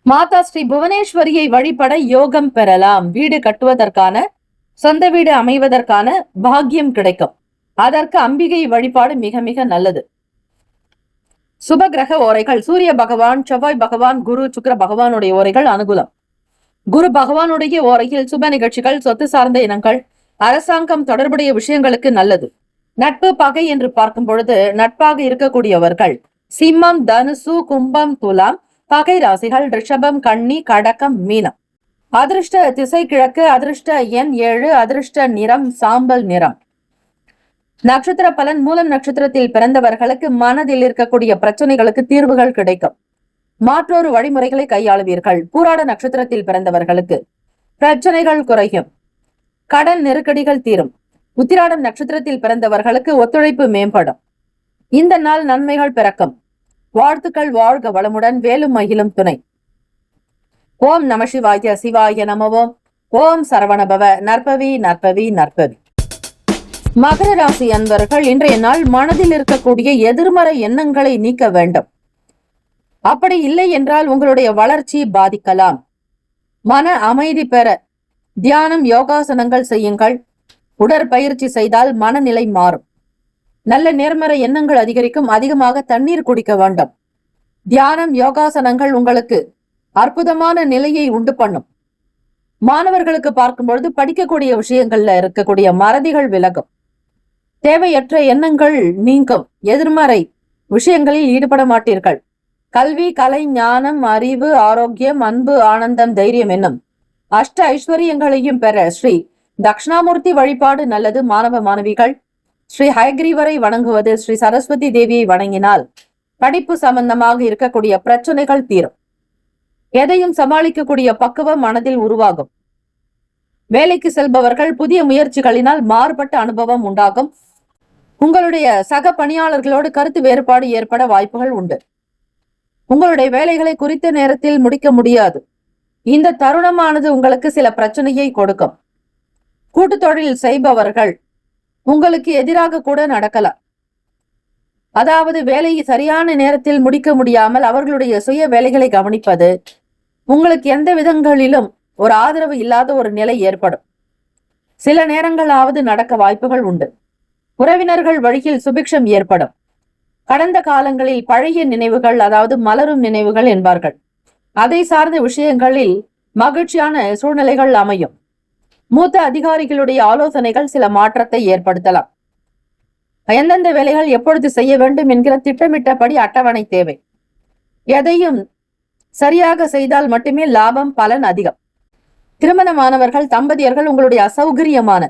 மாதா ஸ்ரீ புவனேஸ்வரியை வழிபட யோகம் பெறலாம். வீடு கட்டுவதற்கான, சொந்த வீடு அமைவதற்கான பாக்கியம் கிடைக்கும். அதற்கு அம்பிகை வழிபாடு மிக மிக நல்லது. சுப கிரக ஓரைகள்: சூரிய பகவான், செவ்வாய் பகவான், குரு, சுக்கிர பகவானுடைய ஓரைகள் அனுகூலம். குரு பகவானுடைய ஓரையில் சுப நிகழ்ச்சிகள், சொத்து சார்ந்த இனங்கள், அரசாங்கம் தொடர்புடைய விஷயங்களுக்கு நல்லது. நட்பு, பகை என்று பார்க்கும் பொழுது நட்பாக இருக்கக்கூடியவர்கள் சிம்மம், தனுசு, கும்பம், துலாம். பகை ராசிகள் ரிஷபம், கன்னி, கடகம், மீனம். அதிர்ஷ்ட திசை கிழக்கு. அதிர்ஷ்ட எண் 7. அதிர்ஷ்ட நிறம் சாம்பல் நிறம். நட்சத்திர பலன்: மூலம் நட்சத்திரத்தில் பிறந்தவர்களுக்கு மனதில் இருக்கக்கூடிய பிரச்சனைகளுக்கு தீர்வுகள் கிடைக்கும். மாற்றொரு வழிமுறைகளை கையாளுவீர்கள். பூராட நட்சத்திரத்தில் பிறந்தவர்களுக்கு பிரச்சனைகள் குறையும். கடன் நெருக்கடிகள் தீரும். உத்திராடம் நட்சத்திரத்தில் பிறந்தவர்களுக்கு ஒத்துழைப்பு மேம்படும். இந்த நாள் நன்மைகள் பிறக்கும். வாழ்த்துக்கள். வாழ்க வளமுடன். வேலும் மகிழும் துணை. ஓம் நம சிவாய. சிவாய நமவோம். ஓம் சரவணபவ. நற்பவி நற்பவி நற்பவி. மகர ராசி அன்பர்கள், இன்றைய நாள் மனதில் இருக்கக்கூடிய எதிர்மறை எண்ணங்களை நீக்க வேண்டும். அப்படி இல்லை என்றால் உங்களுடைய வளர்ச்சி பாதிக்கலாம். மன அமைதி பெற தியானம், யோகாசனங்கள் செய்யுங்கள். உடற்பயிற்சி செய்தால் மனநிலை மாறும். நல்ல நேர்மறை எண்ணங்கள் அதிகரிக்கும். அதிகமாக தண்ணீர் குடிக்க வேண்டும். தியானம், யோகாசனங்கள் உங்களுக்கு அற்புதமான நிலையை உண்டு பண்ணும். மாணவர்களுக்கு பார்க்கும்பொழுது படிக்கக்கூடிய விஷயங்கள்ல இருக்கக்கூடிய மறதிகள் விலகும். தேவையற்ற எண்ணங்கள் நீங்கும். எதிர்மறை விஷயங்களில் ஈடுபட மாட்டீர்கள். கல்வி, கலை, ஞானம், அறிவு, ஆரோக்கியம், அன்பு, ஆனந்தம், தைரியம் என்னும் அஷ்ட ஐஸ்வர்யங்களையும் பெற ஸ்ரீ தட்சிணாமூர்த்தி வழிபாடு நல்லது. மாணவ மாணவிகள் ஸ்ரீ ஹயக்ரீவரை வணங்குவது, ஸ்ரீ சரஸ்வதி தேவியை வணங்கினால் படிப்பு சம்பந்தமாக இருக்கக்கூடிய பிரச்சனைகள் தீரும். எதையும் சமாளிக்கக்கூடிய பக்குவம் மனதில் உருவாகும். வேலைக்கு செல்பவர்கள் புதிய முயற்சிகளினால் மாறுபட்ட அனுபவம் உண்டாகும். உங்களுடைய சக பணியாளர்களோடு கருத்து வேறுபாடு ஏற்பட வாய்ப்புகள் உண்டு. உங்களுடைய வேலைகளை குறித்த நேரத்தில் முடிக்க முடியாது. இந்த தருணமானது உங்களுக்கு சில பிரச்சனையை கொடுக்கும். கூட்டு தொழில் செய்பவர்கள் உங்களுக்கு எதிராக கூட நடக்கலாம். அதாவது வேலையை சரியான நேரத்தில் முடிக்க முடியாமல் அவர்களுடைய சுய வேலைகளை கவனிப்பது உங்களுக்கு எந்த விதங்களிலும் ஒரு ஆதரவு இல்லாத ஒரு நிலை ஏற்படும். சில நேரங்களாவது நடக்க வாய்ப்புகள் உண்டு. உறவினர்கள் வழியில் சுபிக்ஷம் ஏற்படும். கடந்த காலங்களில் பழைய நினைவுகள், அதாவது மலரும் நினைவுகள் என்பார்கள், அதை சார்ந்த விஷயங்களில் மகிழ்ச்சியான சூழ்நிலைகள் அமையும். மூத்த அதிகாரிகளுடைய ஆலோசனைகள் சில மாற்றத்தை ஏற்படுத்தலாம். எந்தெந்த வேலைகள் எப்பொழுது செய்ய வேண்டும் என்கிற திட்டமிட்டபடி அட்டவணை தேவை. எதையும் சரியாக செய்தால் மட்டுமே லாபம், பலன் அதிகம். திருமணமானவர்கள் தம்பதியர்கள் உங்களுடைய அசௌகரியமான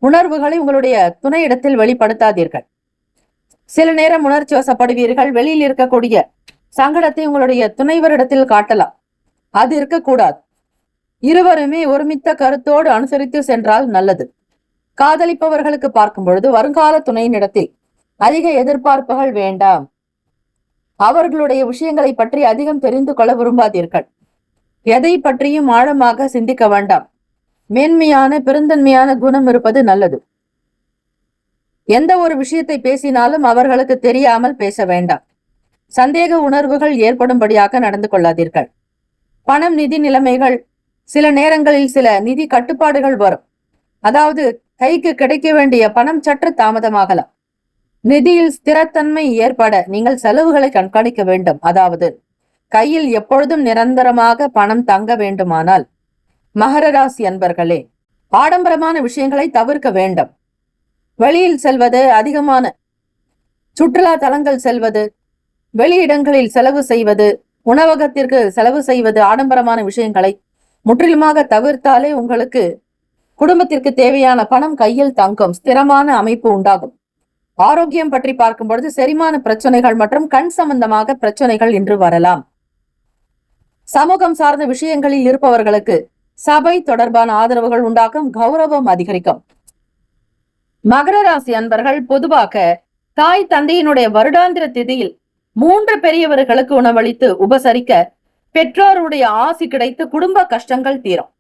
உணர்வுகளை உங்களுடைய துணையிடத்தில் வெளிப்படுத்தாதீர்கள். சில நேரம் உணர்ச்சி வசப்படுவீர்கள். வெளியில் இருக்கக்கூடிய சங்கடத்தை உங்களுடைய துணைவரிடத்தில் காட்டலாம். அது இருக்கக்கூடாது. இருவருமே ஒருமித்த கருத்தோடு அனுசரித்து சென்றால் நல்லது. காதலிப்பவர்களுக்கு பார்க்கும் பொழுது வருங்கால துணையினிடத்தில் அதிக எதிர்பார்ப்புகள் வேண்டாம். அவர்களுடைய விஷயங்களை பற்றி அதிகம் தெரிந்து கொள்ள விரும்பாதீர்கள். எதை பற்றியும் ஆழமாக சிந்திக்க வேண்டாம். மேன்மையான பெருந்தன்மையான குணம் இருப்பது நல்லது. எந்த ஒரு விஷயத்தை பேசினாலும் அவர்களுக்கு தெரியாமல் பேச வேண்டாம். சந்தேக உணர்வுகள் ஏற்படும்படியாக நடந்து கொள்ளாதீர்கள். பணம், நிதி நிலைமைகள், சில நேரங்களில் சில நிதி கட்டுப்பாடுகள் வரும். அதாவது கைக்கு கிடைக்க வேண்டிய பணம் சற்று தாமதமாகலாம். நிதியில் ஸ்திரத்தன்மை ஏற்பட நீங்கள் செலவுகளை கண்காணிக்க வேண்டும். அதாவது கையில் எப்பொழுதும் நிரந்தரமாக பணம் தங்க வேண்டுமானால் மகர ராசி அன்பர்களே, ஆடம்பரமான விஷயங்களை தவிர்க்க வேண்டும். வெளியில் செல்வது, அதிகமான சுற்றுலா தலங்கள் செல்வது, வெளியிடங்களில் செலவு செய்வது, உணவகத்திற்கு செலவு செய்வது, ஆடம்பரமான விஷயங்களை முற்றிலுமாக தவிர்த்தாலே உங்களுக்கு குடும்பத்திற்கு தேவையான பணம் கையில் தங்கும், ஸ்திரமான அமைப்பு உண்டாகும். ஆரோக்கியம் பற்றி பார்க்கும் பொழுது செரிமான பிரச்சனைகள் மற்றும் கண் சம்பந்தமாக பிரச்சனைகள் இன்று வரலாம். சமூகம் சார்ந்த விஷயங்களில் இருப்பவர்களுக்கு சபை தொடர்பான ஆதரவுகள் உண்டாகும், கௌரவம் அதிகரிக்கும். மகர ராசி அன்பர்கள் பொதுவாக தாய் தந்தையினுடைய வருடாந்திர திதியில் 3 பெரியவர்களுக்கு உணவளித்து உபசரிக்க பெற்றோருடைய ஆசி கிடைத்து குடும்ப கஷ்டங்கள் தீரும்.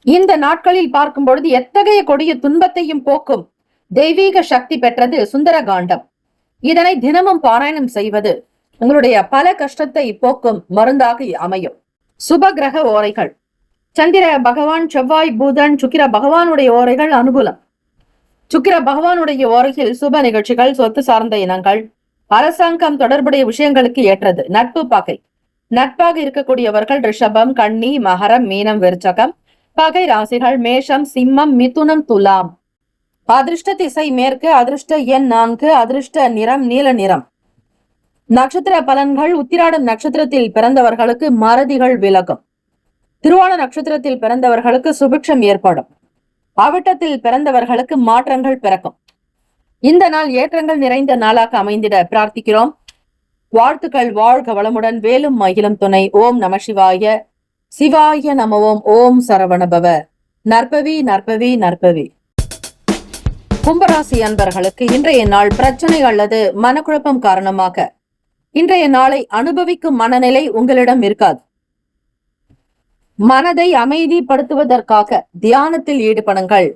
இந்த நாட்களில் பார்க்கும் பொழுது எத்தகைய கொடிய துன்பத்தையும் போக்கும் தெய்வீக சக்தி பெற்றது சுந்தர காண்டம். இதனை தினமும் பாராயணம் செய்வது உங்களுடைய பல கஷ்டத்தை போக்கும் மருந்தாக அமையும். சுப கிரக ஓரைகள்: சந்திர பகவான், செவ்வாய், புதன், சுக்கிர பகவானுடைய ஓரைகள் அனுகூலம். சுக்கிர பகவானுடைய ஓரையில் சுப நிகழ்ச்சிகள், சொத்து சார்ந்த இனங்கள், அரசாங்கம் தொடர்புடைய விஷயங்களுக்கு ஏற்றது. நட்பு பகை: நட்பாக இருக்கக்கூடியவர்கள் ரிஷபம், கன்னி, மகரம், மீனம், விருச்சகம். பகை ராசிகள் மேஷம், சிம்மம், மிதுனம், துலாம். அதிர்ஷ்ட திசை மேற்கு, அதிர்ஷ்ட எண் 4, அதிர்ஷ்ட நிறம் நீல நிறம். நட்சத்திர பலன்கள்: உத்திராடம் நட்சத்திரத்தில் பிறந்தவர்களுக்கு மறதிகள் விலகும். திருவோண நட்சத்திரத்தில் பிறந்தவர்களுக்கு சுபிக்ஷம் ஏற்படும். அவிட்டத்தில் பிறந்தவர்களுக்கு மாற்றங்கள் பிறக்கும். இந்த நாள் ஏற்றங்கள் நிறைந்த நாளாக அமைந்திட பிரார்த்திக்கிறோம். வாழ்த்துக்கள். வாழ்க வளமுடன். வேலும் மகிழும் துணை. ஓம் நம சிவாய. சிவாய நம. ஓம் சரவணபவ. நற்பவி நற்பவி நற்பவி. கும்பராசி அன்பர்களுக்கு இன்றைய நாள் பிரச்சனை அல்லது மனக்குழப்பம் காரணமாக இன்றைய நாளை அனுபவிக்கும் மனநிலை உங்களிடம் இருக்காது. மனதை அமைதிப்படுத்துவதற்காக தியானத்தில் ஈடுபடுங்கள்.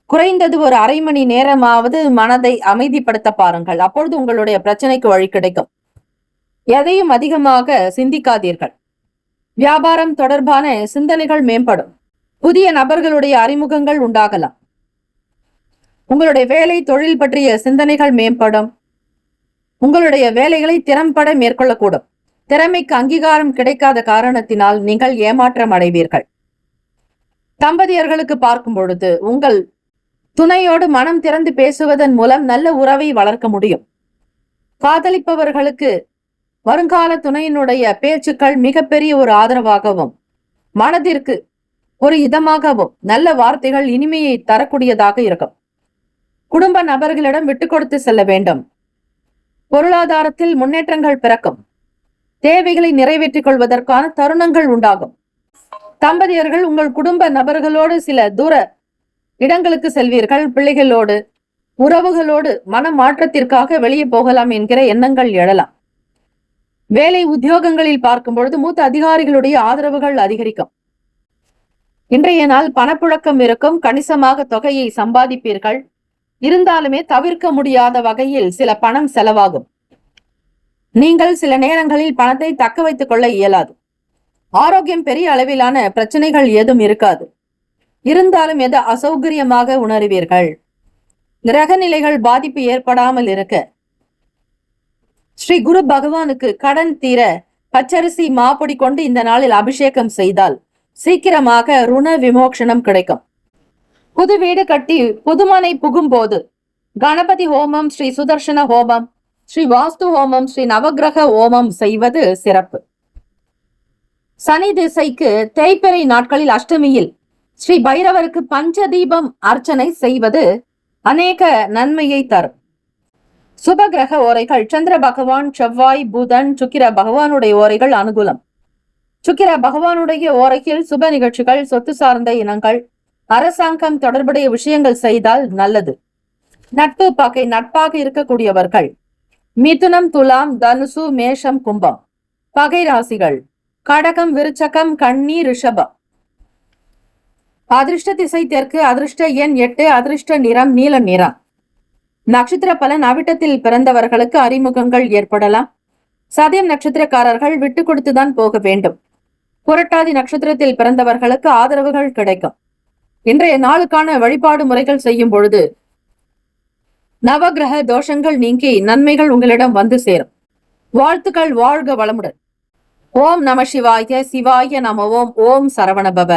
குறைந்தது ஒரு அரை மணி நேரமாவது மனதை அமைதிப்படுத்த பாருங்கள். அப்பொழுது உங்களுடைய பிரச்சனைக்கு வழி கிடைக்கும். எதையும் அதிகமாக சிந்திக்காதீர்கள். வியாபாரம் தொடர்பான சிந்தனைகள் மேம்படும். புதிய நபர்களுடைய அறிமுகங்கள் உண்டாகலாம். உங்களுடைய வேலை தொழில் பற்றிய சிந்தனைகள் மேம்படும். உங்களுடைய வேலைகளை திறம்பட மேற்கொள்ளக்கூடும். திறமைக்கு அங்கீகாரம் கிடைக்காத காரணத்தினால் நீங்கள் ஏமாற்றம் அடைவீர்கள். தம்பதியர்களுக்கு பார்க்கும் பொழுது உங்கள் துணையோடு மனம் திறந்து பேசுவதன் மூலம் நல்ல உறவை வளர்க்க முடியும். காதலிப்பவர்களுக்கு வருங்கால துணையினுடைய பேச்சுக்கள் மிகப்பெரிய ஒரு ஆதரவாகவும் மனதிற்கு ஒரு இதமாகவும் நல்ல வார்த்தைகள் இனிமையை தரக்கூடியதாக இருக்கும். குடும்ப நபர்களிடம் விட்டு கொடுத்து செல்ல வேண்டும். பொருளாதாரத்தில் முன்னேற்றங்கள் பிறக்கும். தேவைகளை நிறைவேற்றிக் கொள்வதற்கான தருணங்கள் உண்டாகும். தம்பதியர்கள் உங்கள் குடும்ப நபர்களோடு சில தூர இடங்களுக்கு செல்வீர்கள். பிள்ளைகளோடு உறவுகளோடு மன மாற்றத்திற்காக வெளியே போகலாம் என்கிற எண்ணங்கள் எழலாம். வேலை உத்தியோகங்களில் பார்க்கும் பொழுது மூத்த அதிகாரிகளுடைய ஆதரவுகள் அதிகரிக்கும். இன்றைய நாள் பணப்புழக்கம் இருக்கும். கணிசமாக தொகையை சம்பாதிப்பீர்கள். இருந்தாலுமே தவிர்க்க முடியாத வகையில் சில பணம் செலவாகும். நீங்கள் சில நேரங்களில் பணத்தை தக்க வைத்துக் கொள்ள இயலாது. ஆரோக்கியம் பெரிய அளவிலான பிரச்சனைகள் ஏதும் இருக்காது. இருந்தாலும் எது அசௌகரியமாக உணர்வீர்கள். கிரக நிலைகள் பாதிப்பு ஏற்படாமல் இருக்க ஸ்ரீ குரு பகவானுக்கு கடன் தீர பச்சரிசி மாப்பொடி கொண்டு இந்த நாளில் அபிஷேகம் செய்தால் சீக்கிரமாக ருண விமோக்ஷனம் கிடைக்கும். புது வீடு கட்டி புதுமனை புகும்போது கணபதி ஹோமம், ஸ்ரீ சுதர்சன ஹோமம், ஸ்ரீ வாஸ்து ஹோமம், ஸ்ரீ நவகிரக ஹோமம் செய்வது சிறப்பு. சனி திசைக்கு தேய்பிறை நாட்களில் அஷ்டமியில் ஸ்ரீ பைரவருக்கு பஞ்சதீபம் அர்ச்சனை செய்வது அநேக நன்மையை தரும். சுப கிரக ஓரைகள் சந்திர பகவான், செவ்வாய், புதன், சுக்கிர பகவானுடைய ஓரைகள் அனுகூலம். சுக்கிர பகவானுடைய ஓரையில் சுப நிகழ்ச்சிகள், சொத்து சார்ந்த இனங்கள், அரசாங்கம் தொடர்புடைய விஷயங்கள் செய்தால் நல்லது. நட்பு பகை நட்பாக இருக்கக்கூடியவர்கள் மிதுனம், துலாம், தனுசு, மேஷம், கும்பம். பகை ராசிகள் கடகம், விருச்சகம், கன்னி, ரிஷபம். அதிர்ஷ்ட திசை தெற்கு, அதிர்ஷ்ட எண் 8, அதிர்ஷ்ட நிறம் நீல நிறம். நட்சத்திர பலன் அவிட்டத்தில் பிறந்தவர்களுக்கு அறிமுகங்கள் ஏற்படலாம். சதயம் நட்சத்திரக்காரர்கள் விட்டு கொடுத்துதான் போக வேண்டும். புரட்டாதி நட்சத்திரத்தில் பிறந்தவர்களுக்கு ஆதரவுகள் கிடைக்கும். இன்றைய நாளுக்கான வழிபாடு முறைகள் செய்யும் பொழுது நவகிரக தோஷங்கள் நீங்கி நன்மைகள் உங்களிடம் வந்து சேரும். வாழ்த்துக்கள். வாழ்க வளமுடன். ஓம் நம சிவாய. சிவாய நம ஓம். ஓம் சரவணபவ.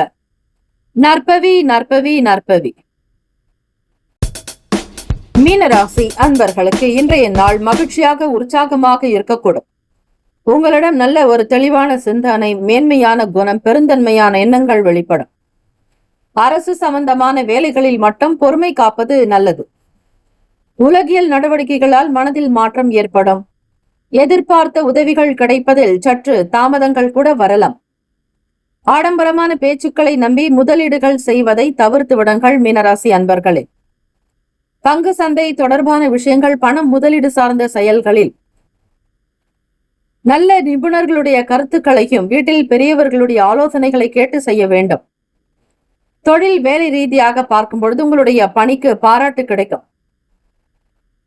நற்பவி நற்பவி நற்பவி. மீனராசி அன்பர்களுக்கு இன்றைய நாள் மகிழ்ச்சியாக உற்சாகமாக இருக்கக்கூடும். உங்களிடம் நல்ல ஒரு தெளிவான சிந்தனை, மேன்மையான குணம், பெருந்தன்மையான எண்ணங்கள் வெளிப்படும். அரசு சம்பந்தமான வேலைகளில் மட்டும் பொறுமை காப்பது நல்லது. உலகியல் நடவடிக்கைகளால் மனதில் மாற்றம் ஏற்படும். எதிர்பார்த்த உதவிகள் கிடைப்பதில் சற்று தாமதங்கள் கூட வரலாம். ஆடம்பரமான பேச்சுக்களை நம்பி முதலீடுகள் செய்வதை தவிர்த்து விடுங்கள் மீனராசி அன்பர்களே. பங்கு சந்தை தொடர்பான விஷயங்கள், பணம் முதலீடு சார்ந்த செயல்களில் நல்ல நிபுணர்களுடைய கருத்துக்களையும் வீட்டில் பெரியவர்களுடைய ஆலோசனைகளை கேட்டு செய்ய வேண்டும். தொழில் வேலை ரீதியாக பார்க்கும் பொழுது உங்களுடைய பணிக்கு பாராட்டு கிடைக்கும்.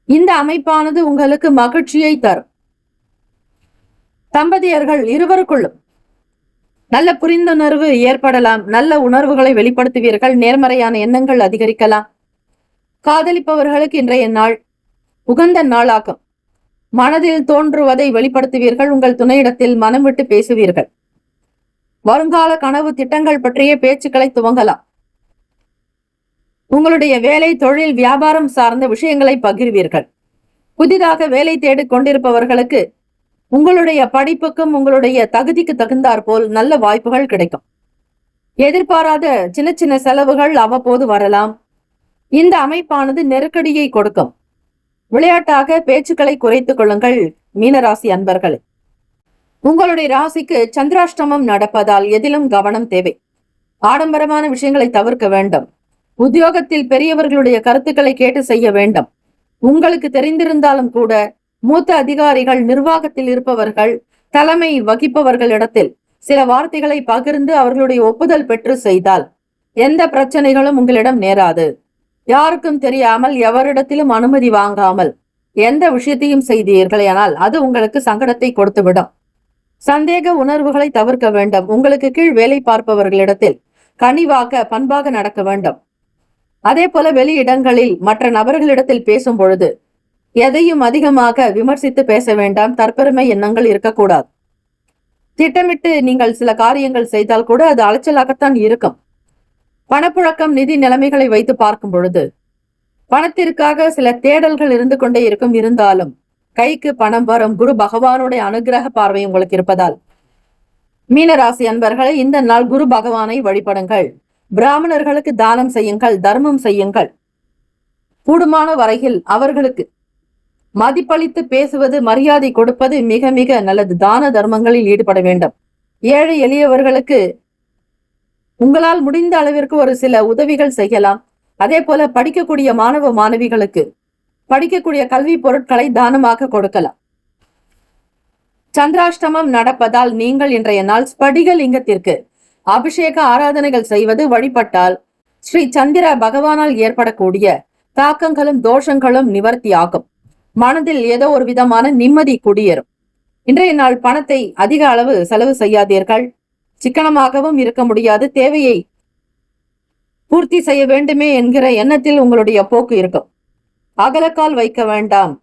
இந்த அமைப்பானது உங்களுக்கு மகிழ்ச்சியை தரும். தம்பதியர்கள் இருவருக்குள்ளும் நல்ல புரிந்துணர்வு ஏற்படலாம். நல்ல உணர்வுகளை வெளிப்படுத்துவீர்கள். நேர்மறையான எண்ணங்கள் அதிகரிக்கலாம். காதலிப்பவர்களுக்கு இன்றைய நாள் உகந்த நாளாகும். மனதில் தோன்றுவதை வெளிப்படுத்துவீர்கள். உங்கள் துணையிடத்தில் மனம் விட்டு பேசுவீர்கள். வருங்கால கனவு திட்டங்கள் பற்றிய பேச்சுக்களை துவங்கலாம். உங்களுடைய வேலை, தொழில், வியாபாரம் சார்ந்த விஷயங்களை பகிர்வீர்கள். புதிதாக வேலை தேடிக் கொண்டிருப்பவர்களுக்கு உங்களுடைய படிப்புக்கும் உங்களுடைய தகுதிக்கு தகுந்தாற் போல் நல்ல வாய்ப்புகள் கிடைக்கும். எதிர்பாராத சின்ன சின்ன செலவுகள் அவ்வப்போது வரலாம். இந்த அமைப்பானது நெருக்கடியை கொடுக்கும். விளையாட்டாக பேச்சுக்களை குறைத்துக் கொள்ளுங்கள் மீனராசி அன்பர்களே. உங்களுடைய ராசிக்கு சந்திராஷ்டமம் நடப்பதால் எதிலும் கவனம் தேவை. ஆடம்பரமான விஷயங்களை தவிர்க்க வேண்டும். உத்தியோகத்தில் பெரியவர்களுடைய கருத்துக்களை கேட்டு செய்ய வேண்டும். உங்களுக்கு தெரிந்திருந்தாலும் கூட மூத்த அதிகாரிகள், நிர்வாகத்தில் இருப்பவர்கள், தலைமை வகிப்பவர்களிடத்தில் சில வார்த்தைகளை பகிர்ந்து அவர்களுடைய ஒப்புதல் பெற்று செய்தால் எந்த பிரச்சனைகளும் உங்களிடம் நேராது. யாருக்கும் தெரியாமல், எவரிடத்திலும் அனுமதி வாங்காமல் எந்த விஷயத்தையும் செய்தீர்களானால் அது உங்களுக்கு சங்கடத்தை கொடுத்துவிடும். சந்தேக உணர்வுகளை தவிர்க்க வேண்டும். உங்களுக்கு கீழ் வேலை பார்ப்பவர்களிடத்தில் கனிவாக, பண்பாக நடக்க வேண்டும். அதே போல வெளியிடங்களில் மற்ற நபர்களிடத்தில் பேசும் பொழுது எதையும் அதிகமாக விமர்சித்து பேச வேண்டாம். தற்பெருமை எண்ணங்கள் இருக்கக்கூடாது. திட்டமிட்டு நீங்கள் சில காரியங்கள் செய்தால் கூட அது அலைச்சலாகத்தான் இருக்கும். பணப்புழக்கம், நிதி நிலைமைகளை வைத்து பார்க்கும் பொழுது பணத்திற்காக சில தேடல்கள் இருந்து கொண்டே இருக்கும். இருந்தாலும் கைக்கு பணம் வரும். குரு பகவானுடைய அனுகிரக பார்வை உங்களுக்கு இருப்பதால் மீனராசி அன்பர்களை இந்த நாள் குரு பகவானை வழிபடுங்கள். பிராமணர்களுக்கு தானம் செய்யுங்கள், தர்மம் செய்யுங்கள். கூடுமான வரையில் அவர்களுக்கு மதிப்பளித்து பேசுவது, மரியாதை கொடுப்பது மிக மிக நல்லது. தான தர்மங்களில் ஈடுபட வேண்டும். ஏழை எளியவர்களுக்கு உங்களால் முடிந்த அளவிற்கு ஒரு சில உதவிகள் செய்யலாம். அதே போல படிக்கக்கூடிய மாணவ மாணவிகளுக்கு படிக்கக்கூடிய கல்வி பொருட்களை தானமாக கொடுக்கலாம். சந்திராஷ்டமம் நடப்பதால் நீங்கள் இன்றைய நாள் ஸ்படிகலிங்கத்திற்கு அபிஷேக ஆராதனைகள் செய்வது வழிபட்டால் ஸ்ரீ சந்திர பகவானால் ஏற்படக்கூடிய தாக்கங்களும் தோஷங்களும் நிவர்த்தியாகும். மனதில் ஏதோ ஒரு விதமான நிம்மதி குடியேறும். இன்றைய நாள் பணத்தை அதிக அளவு செலவு செய்யாதீர்கள். சிக்கனமாகவும் இருக்க முடியாது. தேவையை பூர்த்தி செய்ய வேண்டுமே என்கிற எண்ணத்தில் உங்களுடைய போக்கு இருக்கும். அகலக்கால் வைக்க வேண்டாம்.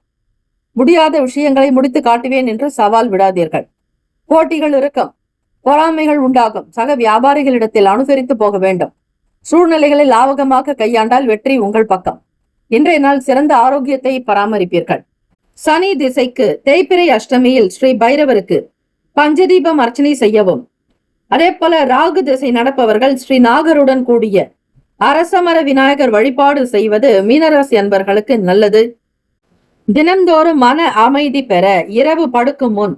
முடியாத விஷயங்களை முடித்து காட்டுவேன் என்று சவால் விடாதீர்கள். போட்டிகள் இருக்கும், பொறாமைகள் உண்டாகும். சக வியாபாரிகளிடத்தில் அனுசரித்து போக வேண்டும். சூழ்நிலைகளை லாவகமாக கையாண்டால் வெற்றி உங்கள் பக்கம். இன்றைய நாள் சிறந்த ஆரோக்கியத்தை பராமரிப்பீர்கள். சனி திசைக்கு தேய்பிறை அஷ்டமியில் ஸ்ரீ பைரவருக்கு பஞ்சதீபம் அர்ச்சனை செய்யவும். அதே போல ராகு திசை நடப்பவர்கள் ஸ்ரீ நாகருடன் கூடிய அரசமர விநாயகர் வழிபாடு செய்வது மீனராசி அன்பர்களுக்கு நல்லது. தினந்தோறும் மன அமைதி பெற இரவு படுக்கும் முன்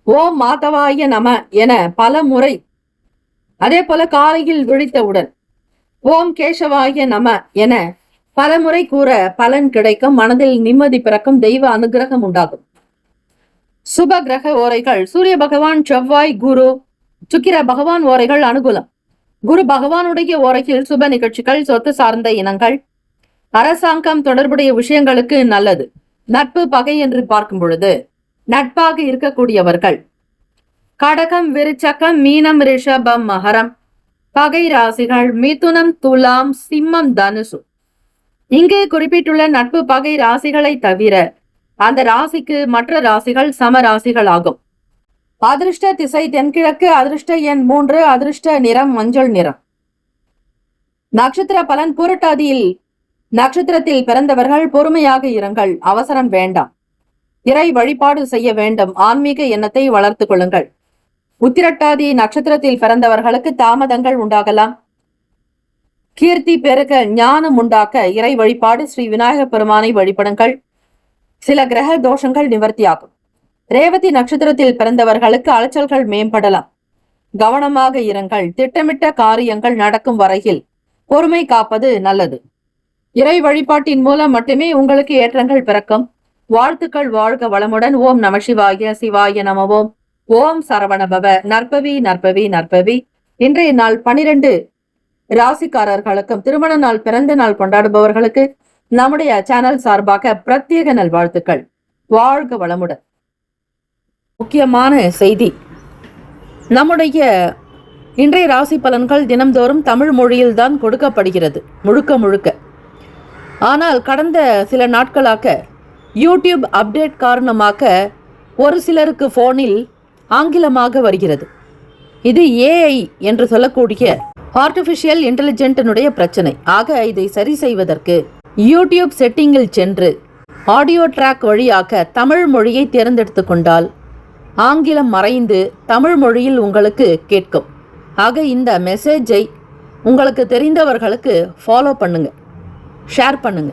ஓம் மாதவாய நம என பல முறை, அதே போல காலையில் விழித்தவுடன் ஓம் கேசவாய நம என பல முறை கூற பலன் கிடைக்கும். மனதில் நிம்மதி பிறக்கும். தெய்வ அனுகிரகம் உண்டாகும். சுப கிரக ஓரைகள் சூரிய பகவான், செவ்வாய், குரு, சுக்கிர பகவான் ஓரைகள் அனுகூலம். குரு பகவானுடைய ஓரையில் சுப நிகழ்ச்சிகள், சொத்து சார்ந்த இனங்கள், அரசாங்கம் தொடர்புடைய விஷயங்களுக்கு நல்லது. நட்பு பகை என்று பார்க்கும் பொழுது நட்பாக இருக்கக்கூடியவர்கள் கடகம், விருச்சகம், மீனம், ரிஷபம், மகரம். பகை ராசிகள் மிதுனம், துலாம், சிம்மம், தனுசு. இங்கே குறிப்பிட்டுள்ள நட்பு பகை ராசிகளை தவிர அந்த ராசிக்கு மற்ற ராசிகள் சம ராசிகள் ஆகும். அதிர்ஷ்ட திசை தென்கிழக்கு. அதிர்ஷ்ட எண் 3. அதிர்ஷ்ட நிறம் மஞ்சள் நிறம். நட்சத்திர பலன் புரட்டாதியில் நட்சத்திரத்தில் பிறந்தவர்கள் பொறுமையாக இருங்கள். அவசரம் வேண்டாம். இறை வழிபாடு செய்ய வேண்டும். ஆன்மீக எண்ணத்தை வளர்த்துக் கொள்ளுங்கள். உத்திரட்டாதி நட்சத்திரத்தில் பிறந்தவர்களுக்கு தாமதங்கள் உண்டாகலாம். கீர்த்தி பெருக, ஞானம் உண்டாக்க இறை வழிபாடு ஸ்ரீ விநாயகர் பெருமானை வழிபடுங்கள். சில கிரக தோஷங்கள் நிவர்த்தியாகும். ரேவதி நட்சத்திரத்தில் பிறந்தவர்களுக்கு அலைச்சல்கள் மேம்படலாம். கவனமாக இருங்கள். திட்டமிட்ட காரியங்கள் நடக்கும் வரையில் பொறுமை காப்பது நல்லது. இறை வழிபாட்டின் மூலம் மட்டுமே உங்களுக்கு ஏற்றங்கள் பிறக்கும். வாழ்த்துக்கள். வாழ்க வளமுடன். ஓம் நம சிவாய. சிவாய நம. ஓம் சரவணபவ. நற்பவி நற்பவி நற்பவி. இன்றைய நாள் 12 ராசிக்காரர்களுக்கும் திருமண நாள், பிறந்த நாள் கொண்டாடுபவர்களுக்கு நம்முடைய சேனல் சார்பாக பிரத்யேக நல்வாழ்த்துக்கள். வாழ்க வளமுடன். முக்கியமான செய்தி, நம்முடைய இன்றைய ராசி பலன்கள் தினம்தோறும் தமிழ் மொழியில்தான் கொடுக்கப்படுகிறது முழுக்க முழுக்க. ஆனால் கடந்த சில நாட்களாக யூடியூப் அப்டேட் காரணமாக ஒரு சிலருக்கு போனில் ஆங்கிலமாக வருகிறது. இது ஏஐ என்று சொல்லக்கூடிய ஆர்டிஃபிஷியல் இன்டெலிஜென்டினுடைய பிரச்சனை. ஆக இதை சரி செய்வதற்கு யூடியூப் செட்டிங்கில் சென்று ஆடியோ ட்ராக் வழியாக தமிழ் மொழியை தேர்ந்தெடுத்து கொண்டால் ஆங்கிலம் மறைந்து தமிழ் மொழியில் உங்களுக்கு கேட்கும். ஆக இந்த மெசேஜை உங்களுக்கு தெரிந்தவர்களுக்கு ஃபாலோ பண்ணுங்க, ஷேர் பண்ணுங்க.